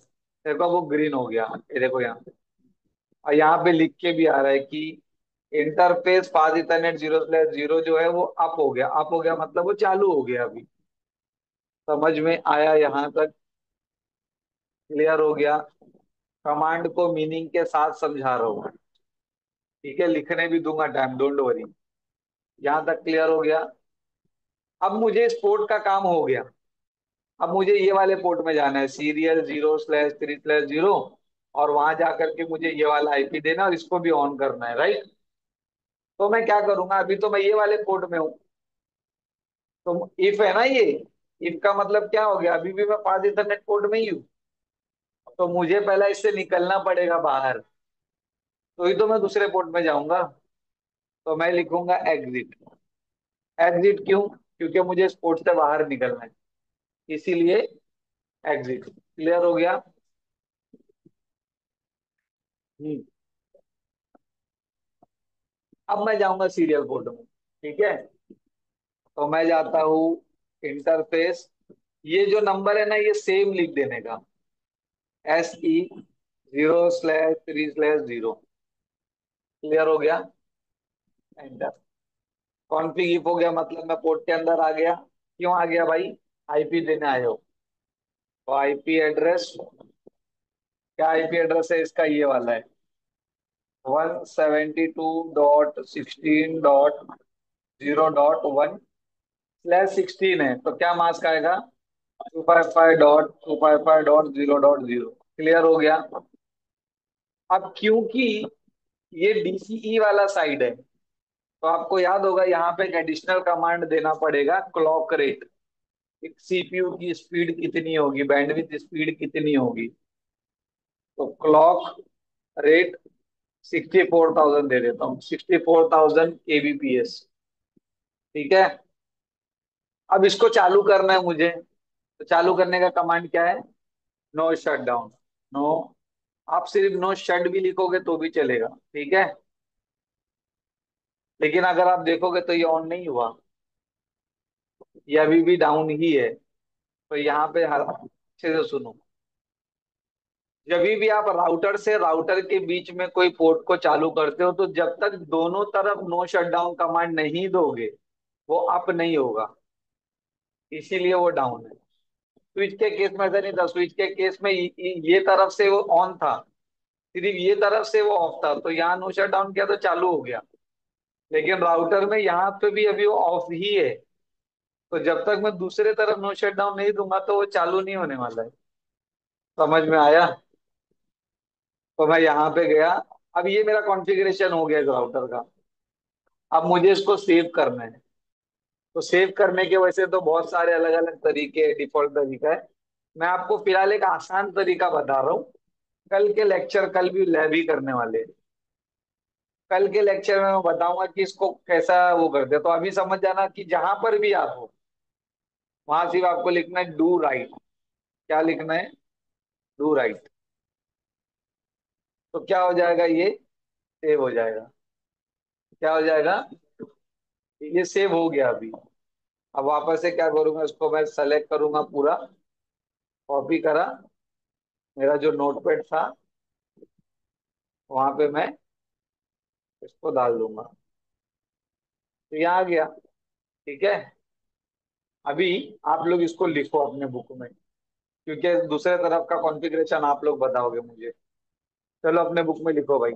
देखो वो ग्रीन हो गया, ये देखो यहाँ पे। और यहाँ पे लिख के भी आ रहा है कि इंटरफेस फास्ट इथरनेट 0/0 जो है वो अप हो गया। अप हो गया मतलब वो चालू हो गया अभी। समझ में आया यहाँ तक, क्लियर हो गया। कमांड को मीनिंग के साथ समझा रहा हूँ। ठीक है, लिखने भी दूंगा टाइम, डोंट वरी। यहाँ तक क्लियर हो गया। अब मुझे इस पोर्ट का काम हो गया। अब मुझे ये वाले पोर्ट में जाना है, सीरियल 0/3/0। और वहां जाकर के मुझे ये वाला आईपी देना और इसको भी ऑन करना है, राइट। तो मैं क्या करूंगा, अभी तो मैं ये वाले पोर्ट में हूँ। तो इफ है ना ये, इफ का मतलब क्या हो गया, अभी भी मैं पास इथरनेट पोर्ट में ही हूँ। तो मुझे पहले इससे निकलना पड़ेगा बाहर, तो ही तो मैं दूसरे पोर्ट में जाऊंगा। तो मैं लिखूंगा एग्जिट। एग्जिट क्यों, क्योंकि मुझे इस पोर्ट से बाहर निकलना है, इसीलिए एग्जिट। क्लियर हो गया। हम्म। अब मैं जाऊंगा सीरियल पोर्ट में। ठीक है, तो मैं जाता हूँ इंटरफेस। ये जो नंबर है ना ये सेम लिख देने का, SE 0/3/0। क्लियर हो गया, एंटर। कॉन्फिग इफ हो गया मतलब मैं पोर्ट के अंदर आ गया। क्यों आ गया भाई, आईपी देने आए हो। तो आईपी एड्रेस, क्या आईपी एड्रेस है इसका, ये वाला है 172.16.0.1/16 है। तो क्या मास्क आएगा, 255.255.0.0। क्लियर हो गया। अब क्योंकि ये डीसीई वाला साइड है, तो आपको याद होगा यहाँ पे एक एडिशनल कमांड देना पड़ेगा, क्लॉक रेट। एक सीपीयू की स्पीड कितनी होगी, बैंडविड्थ स्पीड कितनी होगी। तो क्लॉक रेट 64,000 दे देता हूँ, 64,000 kbps। ठीक है। अब इसको चालू करना है मुझे। तो चालू करने का कमांड क्या है, नो शट डाउन। नो, आप सिर्फ नो शट भी लिखोगे तो भी चलेगा, ठीक है। लेकिन अगर आप देखोगे तो ये ऑन नहीं हुआ, ये अभी भी डाउन ही है। तो यहाँ पे अच्छे से सुनो, जब भी आप राउटर से राउटर के बीच में कोई पोर्ट को चालू करते हो तो जब तक दोनों तरफ नो शटडाउन कमांड नहीं दोगे वो अप नहीं होगा, इसीलिए वो डाउन है। स्विच के केस में ऐसा नहीं था, स्विच के केस में ये तरफ से वो ऑन था, सिर्फ ये तरफ से वो ऑफ था, तो यहाँ नो शटडाउन किया तो चालू हो गया। लेकिन राउटर में यहाँ पे भी अभी वो ऑफ ही है, तो जब तक मैं दूसरे तरफ नो शटडाउन नहीं दूंगा तो वो चालू नहीं होने वाला है। समझ में आया। तो मैं यहाँ पे गया। अब ये मेरा कॉन्फ़िगरेशन हो गया इस राउटर का। अब मुझे इसको सेव करना है। तो सेव करने के वैसे तो बहुत सारे अलग अलग तरीके, डिफॉल्ट तरीका है। मैं आपको फिलहाल एक आसान तरीका बता रहा हूँ। कल के लेक्चर, कल भी लैब ही करने वाले हैं। कल के लेक्चर में मैं बताऊंगा कि इसको कैसा वो करते हैं। तो अभी समझ जाना कि जहां पर भी आप हो वहां सिर्फ आपको लिखना है डू राइट। क्या लिखना है, डू राइट। तो क्या हो जाएगा, ये सेव हो जाएगा। क्या हो जाएगा, ये सेव हो गया अभी। अब वापस से क्या करूंगा, इसको मैं सेलेक्ट करूंगा पूरा, कॉपी करा, मेरा जो नोटपैड था वहां पे मैं इसको डाल दूंगा। तो यहाँ आ गया। ठीक है। अभी आप लोग इसको लिखो अपने बुक में, क्योंकि दूसरे तरफ का कॉन्फ़िगरेशन आप लोग बताओगे मुझे। चलो अपने बुक में लिखो भाई।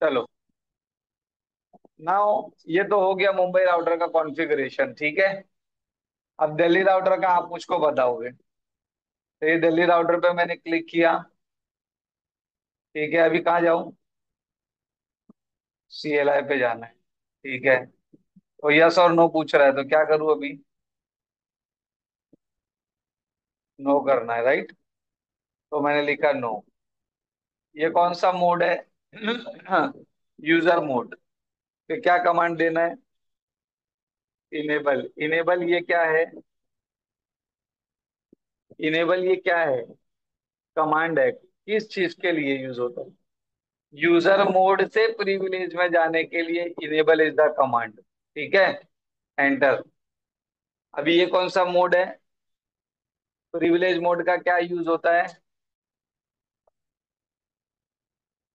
चलो नाउ ये तो हो गया मुंबई राउटर का कॉन्फ़िगरेशन, ठीक है। अब दिल्ली राउटर का आप मुझको बताओगे। तो ये दिल्ली राउटर पे मैंने क्लिक किया। ठीक है, अभी कहाँ जाऊँ? CLI पे जाना है। ठीक है, तो यस और नो पूछ रहा है, तो क्या करूँ अभी? नो करना है, राइट। तो मैंने लिखा नो। ये कौन सा मोड है? User mode. तो क्या कमांड देना है? इनेबल। इनेबल ये क्या है? इनेबल ये क्या है? कमांड है, किस चीज के लिए यूज होता है? यूजर मोड से प्रिविलेज में जाने के लिए इनेबल इज द कमांड। ठीक है, एंटर। अभी ये कौन सा मोड है? प्रिविलेज मोड का क्या यूज होता है?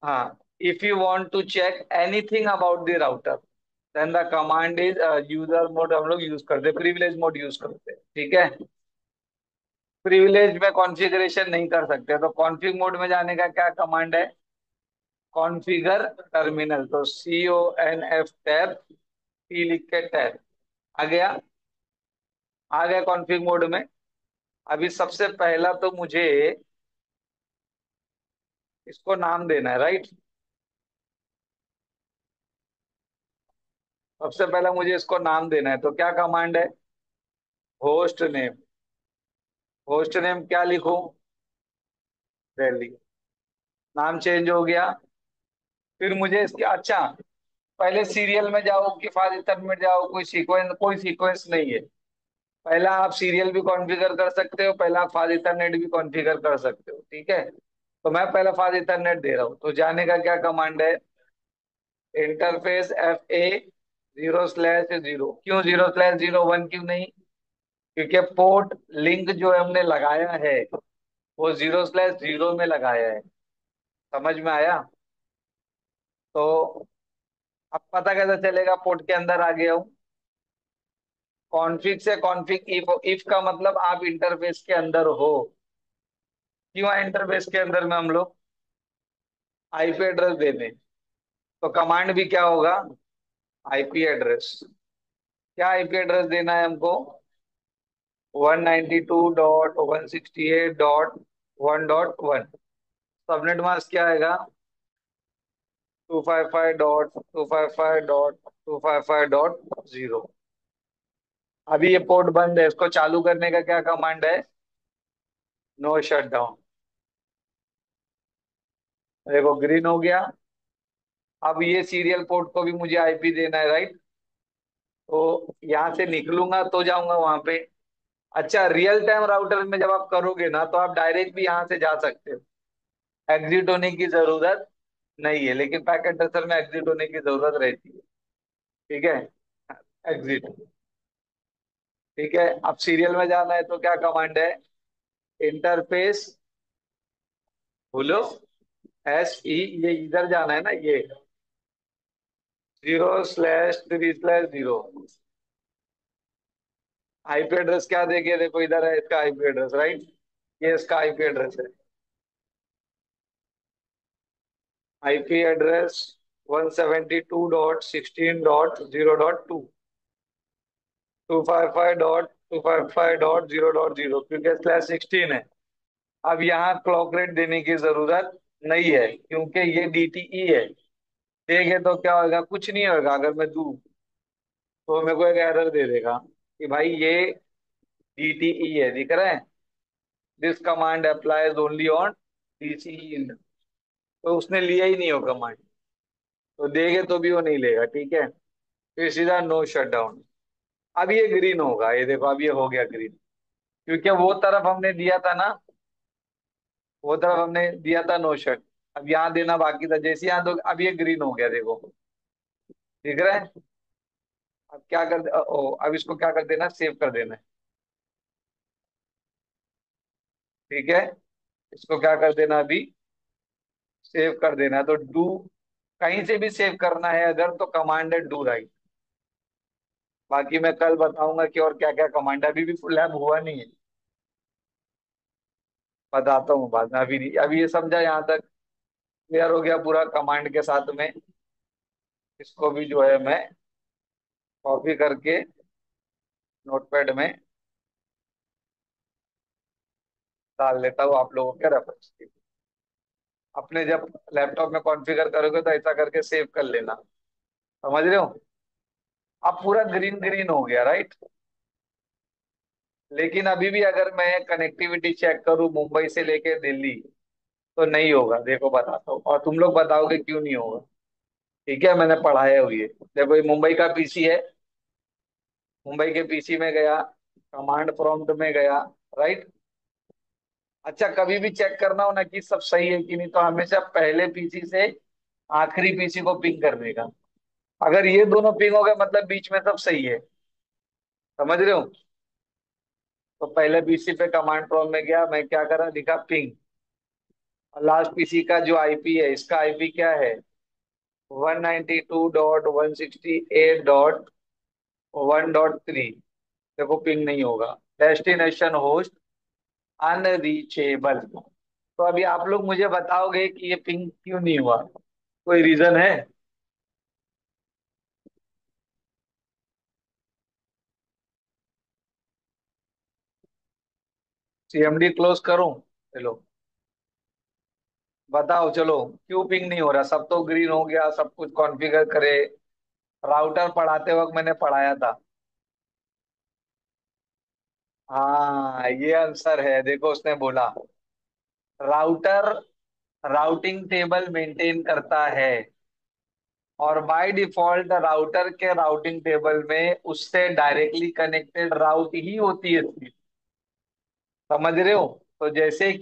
हाँ, if you want to check anything about the router then the command is user mode. हम लोग यूज करते हैं, प्रिविलेज मोड यूज करते हैं, ठीक है। प्रिविलेज में कॉन्फ़िगरेशन नहीं कर सकते, तो कॉन्फ़िग मोड में जाने का क्या कमांड है? Configure terminal. तो CONF टैब, P लिख के टैब। आ गया। आ गया कॉन्फ़िग मोड में। अभी सबसे पहला तो मुझे इसको नाम देना है, राइट। सबसे पहला मुझे इसको नाम देना है, तो क्या कमांड है? Host name. होस्ट नेम क्या लिखूं? दिल्ली। नाम चेंज हो गया। फिर मुझे इसके, अच्छा, पहले सीरियल में जाओ कि फारिस्टर में जाओ, कोई सीक्वेंस नहीं है। पहला आप सीरियल भी कॉन्फ़िगर कर सकते हो, पहला आप फाज इथरनेट भी कॉन्फ़िगर कर सकते हो, ठीक है। तो मैं पहला फाज इथरनेट दे रहा हूँ, तो जाने का क्या कमांड है? Interface FA0/0। क्यों 0/01, क्यों नहीं? क्योंकि पोर्ट लिंक जो हमने लगाया है वो 0/0 में लगाया है। समझ में आया? तो अब पता कैसे चलेगा पोर्ट के अंदर आ गया हूँ? कॉन्फ़िग से कॉन्फ़िग इफ। इफ का मतलब आप इंटरफेस के अंदर हो। क्यों इंटरफेस के अंदर में हम लोग? IP एड्रेस दे दें। तो कमांड भी क्या होगा? IP address. क्या IP एड्रेस देना है हमको? 192.168.1.1। सबनेट मास्क क्या आएगा? 255.255.255.0। अभी ये पोर्ट बंद है, इसको चालू करने का क्या कमांड है? No shut down. देखो ग्रीन हो गया। अब ये सीरियल पोर्ट को भी मुझे IP देना है, राइट। तो यहाँ से निकलूंगा तो जाऊंगा वहां पे। अच्छा, रियल टाइम राउटर में जब आप करोगे ना, तो आप डायरेक्ट भी यहाँ से जा सकते हो। एग्जिट होने की जरूरत नहीं है, लेकिन पैकेट ट्रेसर में एग्जिट होने की जरूरत रहती है। ठीक है, एग्जिट। ठीक है, अब सीरियल में जाना है तो क्या कमांड है? इंटरफेस, बोलो, SE। ये इधर जाना है ना, ये 0/3/0। IP एड्रेस क्या देखे? देखो इधर है इसका IP एड्रेस, राइट। ये इसका IP एड्रेस है। IP address 172.16.0.2। 255.255.0.0, क्योंकि /16 है। अब यहाँ क्लॉक रेट देने की जरूरत नहीं है, क्योंकि ये DTE है। देखे तो क्या होगा? कुछ नहीं होगा। अगर मैं दूं तो मेरे को एक एरर दे देगा कि भाई ये DTE है, दिख रहा है। This command applies only on DCE। तो उसने लिया ही नहीं हो कमांड, तो देगे तो भी वो नहीं लेगा, ठीक है। फिर सीधा नो शट डाउन। अब ये ग्रीन होगा, ये देखो अब ये हो गया ग्रीन, क्योंकि वो तरफ हमने दिया था ना, वो तरफ हमने दिया था नो शट। अब यहाँ देना बाकी था, जैसे यहाँ दो, अब ये ग्रीन हो गया, देखो दिख रहा है। अब क्या कर अब इसको क्या कर देना? सेव कर देना है। ठीक है, इसको क्या कर देना अभी? सेव कर देना है। तो डू, कहीं से भी सेव करना है अगर, तो कमांड है डू राइट। बाकी मैं कल बताऊंगा कि और क्या क्या कमांड है, अभी भी फुल लैब हुआ नहीं है। बताता हूँ बाद में, अभी नहीं। अभी ये समझा, यहाँ तक क्लियर हो गया पूरा कमांड के साथ में। इसको भी जो है मैं कॉपी करके नोटपैड में डाल लेता हूँ आप लोगों के रेफरेंस के लिए। अपने जब लैपटॉप में कॉन्फ़िगर करोगे तो ऐसा करके सेव कर लेना। समझ रहे हो? अब पूरा ग्रीन ग्रीन हो गया, राइट? लेकिन अभी भी अगर मैं कनेक्टिविटी चेक करूँ मुंबई से लेके दिल्ली, तो नहीं होगा। देखो बताता हूँ, और तुम लोग बताओगे क्यों नहीं होगा। ठीक है, मैंने पढ़ाया हुई है। देखो ये मुंबई का पीसी है। मुंबई के पीसी में गया, कमांड प्रॉम्प्ट में गया, राइट? अच्छा, कभी भी चेक करना हो ना कि सब सही है कि नहीं, तो हमेशा पहले पीसी से आखिरी पीसी को पिंग कर देगा। अगर ये दोनों पिंग हो गए मतलब बीच में सब सही है। समझ रहे हो? तो पहले पीसी पे कमांड प्रॉम्प्ट में गया, मैं क्या करा, लिखा पिंग। और लास्ट पीसी का जो आईपी है, इसका आईपी क्या है? 192.168.1.3। देखो पिंग नहीं होगा। Destination host unreachable. तो अभी आप लोग मुझे बताओगे कि ये पिंग क्यों नहीं हुआ? कोई रीजन है? सीएमडी क्लोज करूं? चलो बताओ, चलो क्यों पिंग नहीं हो रहा? सब तो ग्रीन हो गया, सब कुछ कॉन्फ़िगर करे। राउटर पढ़ाते वक्त मैंने पढ़ाया था। हाँ, ये आंसर है। देखो उसने बोला राउटर राउटिंग टेबल मेंटेन करता है, और बाय डिफॉल्ट राउटर के राउटिंग टेबल में उससे डायरेक्टली कनेक्टेड राउट ही होती है। समझ रहे हो? तो जैसे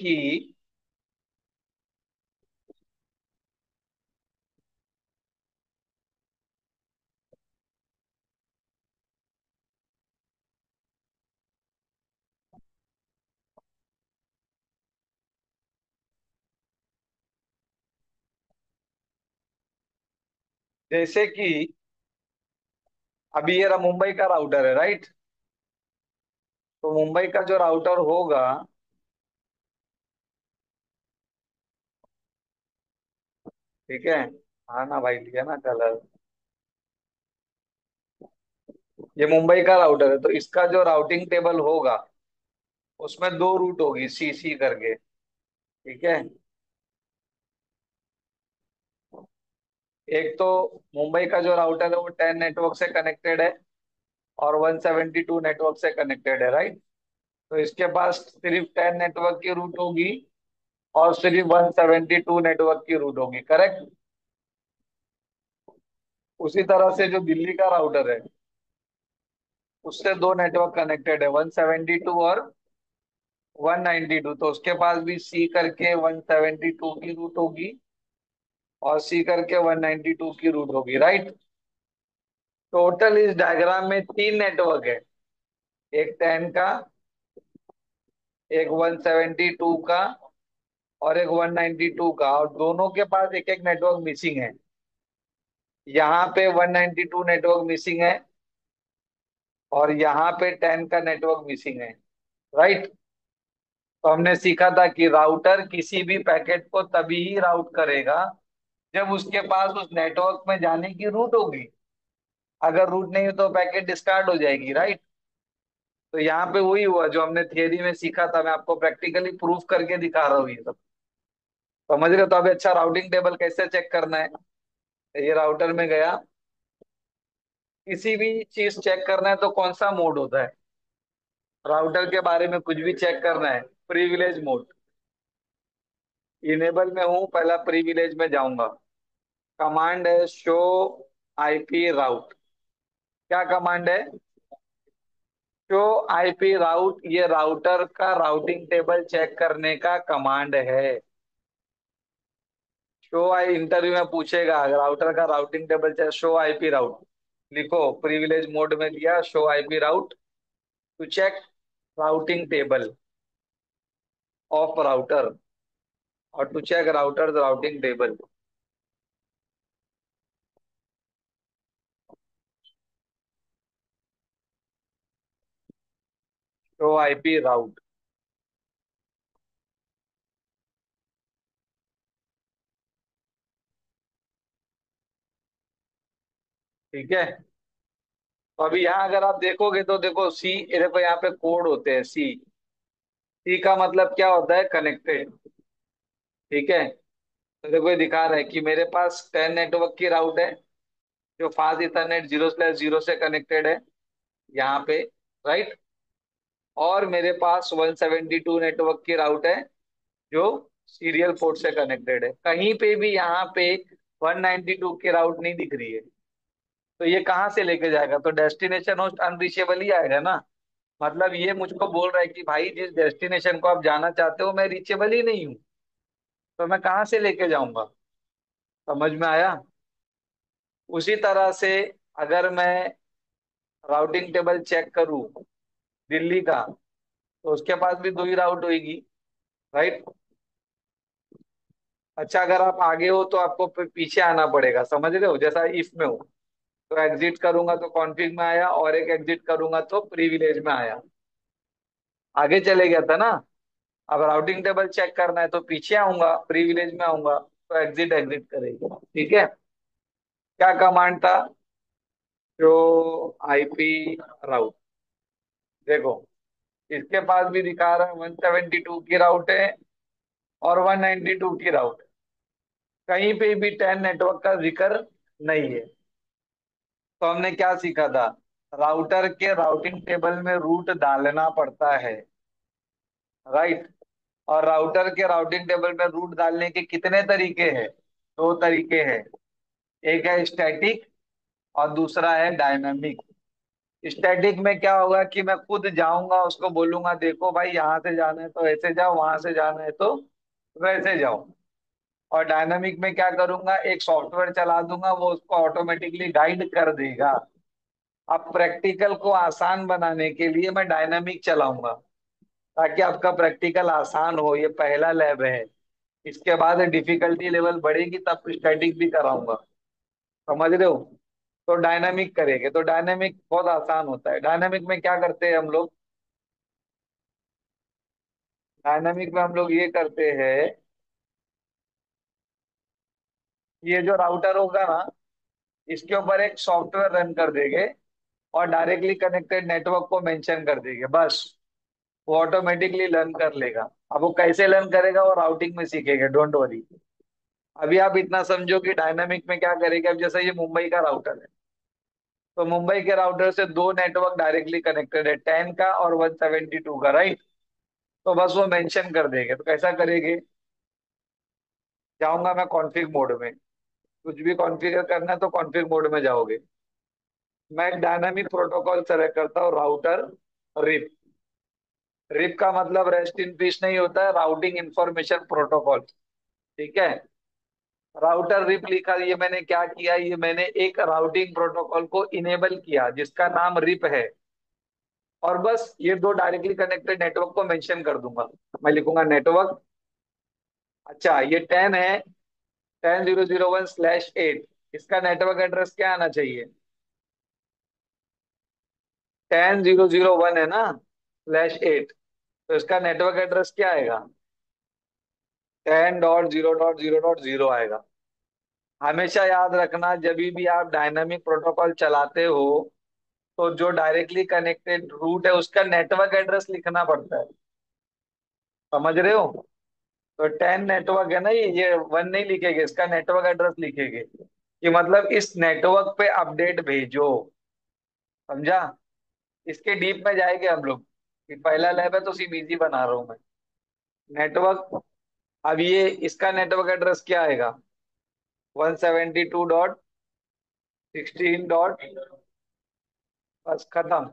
कि अभी ये रहा मुंबई का राउटर है, राइट? तो मुंबई का जो राउटर होगा, ठीक है। हाँ ना भाई, लिया ना कलर। ये मुंबई का राउटर है, तो इसका जो राउटिंग टेबल होगा उसमें दो रूट होगी, सी सी करके। ठीक है। एक तो मुंबई का जो राउटर है वो 10 नेटवर्क से कनेक्टेड है, और 172 नेटवर्क से कनेक्टेड है, राइट? तो इसके पास सिर्फ 10 नेटवर्क की रूट होगी, और सिर्फ 172 नेटवर्क की रूट होगी, करेक्ट? उसी तरह से जो दिल्ली का राउटर है, उससे दो नेटवर्क कनेक्टेड है, 172 और 192। तो उसके पास भी सी करके 172 की रूट होगी, और सी करके 192 की रूट होगी, राइट? टोटल इस डायग्राम में तीन नेटवर्क है। एक 10 का, एक 172 का, और एक 192 का, और दोनों के पास एक एक नेटवर्क मिसिंग है। यहाँ पे 192 नेटवर्क मिसिंग है, और यहाँ पे 10 का नेटवर्क मिसिंग है, राइट? तो हमने सीखा था कि राउटर किसी भी पैकेट को तभी ही राउट करेगा जब उसके पास उस नेटवर्क में जाने की रूट होगी। अगर रूट नहीं हो तो पैकेट डिस्कार्ड हो जाएगी, राइट? तो यहाँ पे वही हुआ जो हमने थियरी में सीखा था। मैं आपको प्रैक्टिकली प्रूफ करके दिखा रहा हूँ ये सब। समझ रहे हो? तो अभी अच्छा, राउटिंग टेबल कैसे चेक करना है? ये राउटर में गया। किसी भी चीज चेक करना है तो कौन सा मोड होता है? राउटर के बारे में कुछ भी चेक करना है, प्रिविलेज मोड। इनेबल में हूँ, पहला प्रिविलेज में जाऊंगा। कमांड है शो आईपी राउट। क्या कमांड है? शो आईपी राउट। ये राउटर का राउटिंग टेबल चेक करने का कमांड है। शो आई इंटरव्यू में पूछेगा, राउटर का routing table check, show IP route. लिखो, प्रिविलेज मोड में दिया show IP route to check routing table of router, और to check router routing table. Show IP route. ठीक है। तो अभी यहाँ अगर आप देखोगे तो देखो सी, ये देखो यहाँ पे कोड होते हैं सी। सी का मतलब क्या होता है? कनेक्टेड। ठीक है। तो देखो ये दिखा रहा है कि मेरे पास 10 नेटवर्क की राउट है जो फास्ट इथरनेट 0/0 से कनेक्टेड है यहाँ पे, राइट। और मेरे पास 172 नेटवर्क की राउट है जो सीरियल पोर्ट से कनेक्टेड है। कहीं पे भी यहाँ पे 192 की राउट नहीं दिख रही है। तो ये कहाँ से लेके जाएगा? तो डेस्टिनेशन होस्ट अनरीचेबल ही आएगा ना। मतलब ये मुझको बोल रहा है कि भाई जिस डेस्टिनेशन को आप जाना चाहते हो मैं रीचेबल ही नहीं हूँ, तो मैं कहाँ से लेके जाऊंगा? समझ में आया? उसी तरह से अगर मैं राउटिंग टेबल चेक करूँ दिल्ली का, तो उसके पास भी दो ही राउट होगी, राइट। अच्छा, अगर आप आगे हो तो आपको पीछे आना पड़ेगा, समझ रहे हो? जैसा इफ में हो तो एग्जिट करूंगा तो कॉन्फिग में आया, और एक एग्जिट करूंगा तो प्रिविलेज में आया। आगे चले गया था ना। अब राउटिंग टेबल चेक करना है तो पीछे आऊंगा, प्रिविलेज में आऊंगा तो एग्जिट एग्जिट करेगा। ठीक है। क्या कमांड था? जो आईपी राउट, देखो इसके पास भी दिखा रहा है 172 की राउट है और 192 की राउट है। कहीं पे भी 10 नेटवर्क का जिक्र नहीं है। तो हमने क्या सीखा था? राउटर के राउटिंग टेबल में रूट डालना पड़ता है, राइट। और राउटर के राउटिंग टेबल में रूट डालने के कितने तरीके हैं? दो तरीके हैं। एक है स्टैटिक और दूसरा है डायनामिक। स्टैटिक में क्या होगा कि मैं खुद जाऊंगा, उसको बोलूंगा देखो भाई यहाँ से जाना है तो ऐसे जाओ, वहां से जाना है तो वैसे जाओ। और डायनामिक में क्या करूंगा? एक सॉफ्टवेयर चला दूंगा, वो उसको ऑटोमेटिकली गाइड कर देगा। अब प्रैक्टिकल को आसान बनाने के लिए मैं डायनामिक चलाऊंगा, ताकि आपका प्रैक्टिकल आसान हो। ये पहला लैब है, इसके बाद डिफिकल्टी लेवल बढ़ेगी तब स्टैटिक भी कराऊंगा। समझ रहे हो? तो डायनामिक करेंगे तो डायनामिक बहुत आसान होता है। डायनामिक में क्या करते हैं हम लोग? डायनामिक में हम लोग ये करते हैं, ये जो राउटर होगा ना, इसके ऊपर एक सॉफ्टवेयर रन कर देंगे और डायरेक्टली कनेक्टेड नेटवर्क को मेंशन कर देंगे, बस। वो ऑटोमेटिकली लर्न कर लेगा। अब वो कैसे लर्न करेगा वो राउटिंग में सीखेगा, डोंट वरी। अभी आप इतना समझो कि डायनामिक में क्या करेगा। अब जैसे ये मुंबई का राउटर है, तो मुंबई के राउटर से दो नेटवर्क डायरेक्टली कनेक्टेड है, 10 का और 172 का, राइट। तो बस वो मेंशन कर देंगे। तो कैसा करेंगे? जाऊंगा मैं कॉन्फ़िग मोड में, कुछ भी कॉन्फ़िगर करना है तो कॉन्फ़िग मोड में जाओगे। मैं एक डायनामिक प्रोटोकॉल सेलेक्ट करता हूँ, राउटर रिप। रिप का मतलब रेस्ट इन पीस नहीं होता है, राउटिंग इंफॉर्मेशन प्रोटोकॉल। ठीक है। राउटर रिप लिखा, ये मैंने क्या किया, ये मैंने एक राउटिंग प्रोटोकॉल को इनेबल किया जिसका नाम रिप है। और बस ये दो डायरेक्टली कनेक्टेड नेटवर्क को मेंशन कर दूंगा। मैं लिखूंगा नेटवर्क, अच्छा ये 10 है, 10.0.0.1/8। इसका नेटवर्क एड्रेस क्या आना चाहिए? 10.0.0.1 है ना, /8। तो इसका नेटवर्क एड्रेस क्या आएगा? 10.0.0.0 आएगा। हमेशा याद रखना, जब भी आप डायनामिक प्रोटोकॉल चलाते हो तो जो डायरेक्टली कनेक्टेड रूट है उसका नेटवर्क एड्रेस लिखना पड़ता है। समझ रहे हो? तो 10 नेटवर्क है ना, ये 1 नहीं लिखेंगे, इसका नेटवर्क एड्रेस लिखेंगे कि मतलब इस नेटवर्क पे अपडेट भेजो। समझा? इसके डीप में जाएंगे हम लोग, कि पहला लैब है तो सिर्फ इजी बना रहा हूं मैं। नेटवर्क, अब ये इसका नेटवर्क एड्रेस क्या आएगा? 172.16. बस खत्म।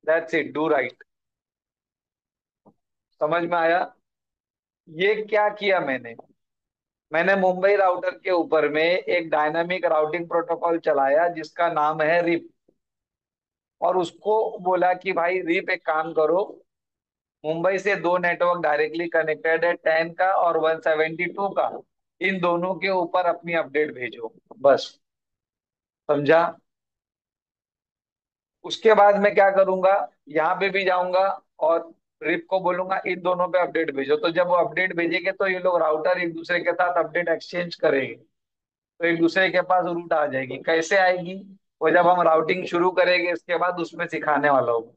That's it, do right. समझ में आया? ये क्या किया मैंने? मैंने मुंबई राउटर के ऊपर में एक डायनामिक राउटिंग प्रोटोकॉल चलाया जिसका नाम है रिप। और उसको बोला कि भाई रिप एक काम करो, मुंबई से दो नेटवर्क डायरेक्टली कनेक्टेड है, 10 का और 172 का। इन दोनों के ऊपर अपनी अपडेट भेजो, बस। समझा? उसके बाद मैं क्या करूंगा? यहाँ पे भी जाऊंगा और रिप को बोलूंगा इन दोनों पे अपडेट भेजो। तो जब वो अपडेट भेजेंगे तो ये लोग राउटर एक दूसरे के साथ अपडेट एक्सचेंज करेंगे, तो एक दूसरे के पास रूट आ जाएगी। कैसे आएगी? वो जब हम राउटिंग शुरू करेंगे इसके बाद उसमें सिखाने वाला हूँ।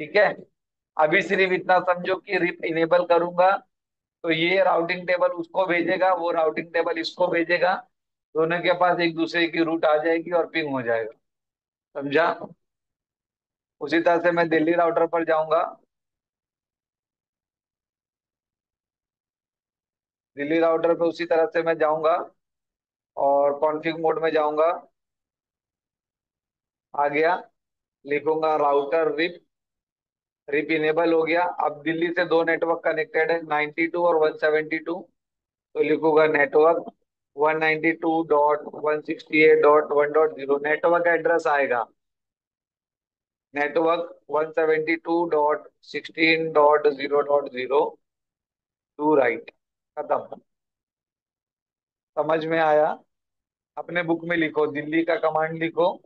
ठीक है। अभी सिर्फ इतना समझो कि रिप इनेबल करूंगा तो ये राउटिंग टेबल उसको भेजेगा, वो राउटिंग टेबल इसको भेजेगा। दोनों के पास एक दूसरे की रूट आ जाएगी और पिंग हो जाएगा। समझा? उसी तरह से मैं दिल्ली राउटर पर जाऊंगा। दिल्ली राउटर पे उसी तरह से मैं जाऊंगा और कॉन्फ़िग मोड में जाऊंगा। आ गया। लिखूंगा राउटर रिप। रिप इनेबल हो गया। अब दिल्ली से दो नेटवर्क कनेक्टेड है, 92 और 172। तो लिखूंगा नेटवर्क 192.168.1.0 नेटवर्क एड्रेस आएगा। Network 172.16.0.0 to write. खत्म। समझ में आया? अपने बुक में लिखो, दिल्ली का कमांड लिखो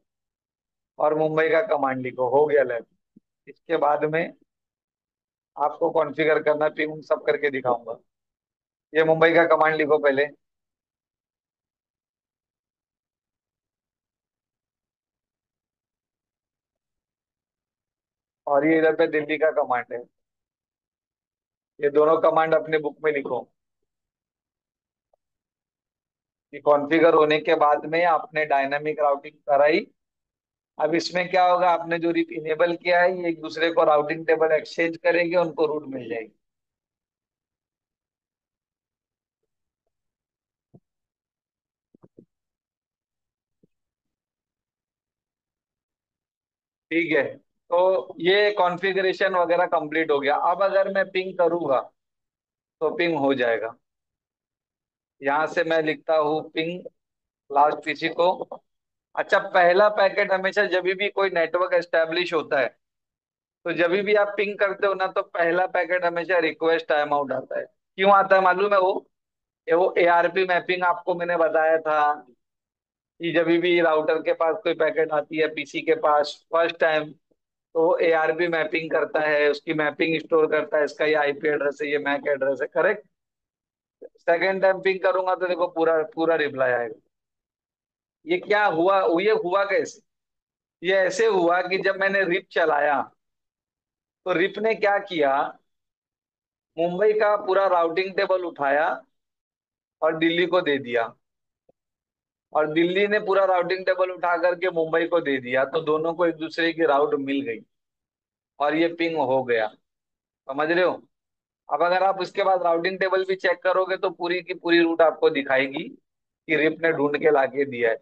और मुंबई का कमांड लिखो, हो गया लैब। इसके बाद में आपको कॉन्फ़िगर करना, पिंग सब करके दिखाऊंगा। ये मुंबई का कमांड लिखो पहले। और ये इधर पे दिल्ली का कमांड है। ये दोनों कमांड अपने बुक में लिखो कि कॉन्फ़िगर होने के बाद में आपने डायनामिक राउटिंग कराई। अब इसमें क्या होगा, आपने जो रीप इनेबल किया है ये एक दूसरे को राउटिंग टेबल एक्सचेंज करेंगे, उनको रूट मिल जाएगी। ठीक है। तो ये कॉन्फ़िगरेशन वगैरह कंप्लीट हो गया। अब अगर मैं पिंग करूंगा तो पिंग हो जाएगा। यहाँ से मैं लिखता हूँ पिंग लास्ट पीसी को। अच्छा, पहला पैकेट हमेशा जब भी कोई नेटवर्क एस्टेब्लिश होता है तो जब भी आप पिंग करते हो ना तो पहला पैकेट हमेशा रिक्वेस्ट टाइम आउट आता है। क्यों आता है मालूम है? वो एआरपी मैपिंग आपको मैंने बताया था कि जब भी राउटर के पास कोई पैकेट आती है पीसी के पास फर्स्ट टाइम, तो वो एआरपी मैपिंग करता है, उसकी मैपिंग स्टोर करता है, इसका ये आईपी एड्रेस है, ये मैक एड्रेस है, करेक्ट। सेकेंड टाइम पिंग करूंगा तो देखो पूरा पूरा रिप्लाई आएगा। ये क्या हुआ, ये हुआ कैसे? ये ऐसे हुआ कि जब मैंने रिप चलाया तो रिप ने क्या किया, मुंबई का पूरा राउटिंग टेबल उठाया और दिल्ली को दे दिया। और दिल्ली ने पूरा राउटिंग टेबल उठा करके मुंबई को दे दिया, तो दोनों को एक दूसरे की राउट मिल गई और ये पिंग हो गया। समझ रहे हो? अब अगर आप उसके बाद राउटिंग टेबल भी चेक करोगे तो पूरी की पूरी रूट आपको दिखाएगी कि रिप ने ढूंढ के लाके दिया है।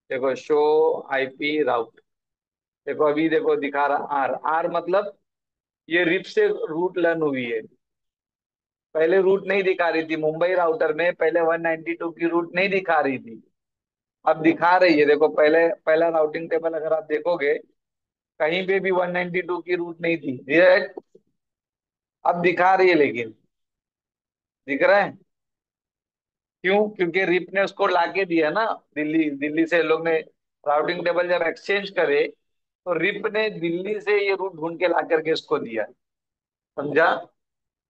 देखो शो आईपी राउट। देखो अभी देखो दिखा रहा आर आर, मतलब ये रिप से रूट लर्न हुई है। पहले रूट नहीं दिखा रही थी मुंबई राउटर में, पहले 192 की रूट नहीं दिखा रही थी। अब दिखा रही है। देखो पहले पहला राउटिंग टेबल अगर आप देखोगे कहीं पे भी 192 की रूट नहीं थी, Right? अब दिखा रही है लेकिन। दिख रहा है? क्यों? क्योंकि रिप ने उसको लाके दिया ना। दिल्ली दिल्ली से लोग ने राउटिंग टेबल जब एक्सचेंज करे तो रिप ने दिल्ली से ये रूट ढूंढ के ला करके इसको दिया। समझा?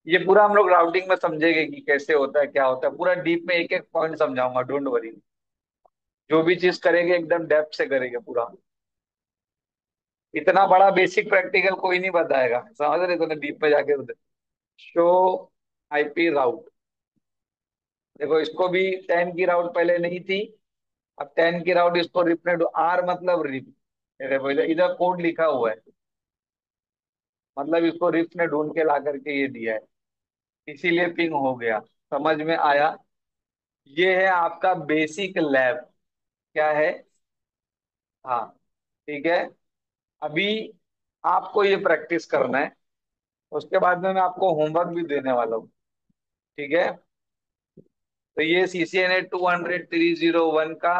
ये पूरा हम लोग राउटिंग में समझेंगे कि कैसे होता है, क्या होता है, पूरा डीप में एक एक पॉइंट समझाऊंगा, डोंट वरी। जो भी चीज करेंगे एकदम डेप्थ से करेंगे पूरा। इतना बड़ा बेसिक प्रैक्टिकल कोई नहीं बताएगा, समझ रहे? तो डीप में जाके शो आईपी राउट। देखो इसको भी 10 की राउट पहले नहीं थी, अब 10 की राउट इसको रिप ने आर मतलब रिप। ये देखो इधर इधर कोड लिखा हुआ है, मतलब इसको रिप ने ढूंढ के ला करके ये दिया है, इसीलिए पिंग हो गया। समझ में आया? ये है आपका बेसिक लैब। क्या है? हाँ। ठीक है। अभी आपको ये प्रैक्टिस करना है, उसके बाद में मैं आपको होमवर्क भी देने वाला हूँ। ठीक है। तो ये CCNA 200 301 का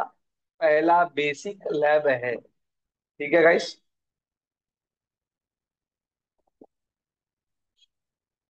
पहला बेसिक लैब है। ठीक है गाइस।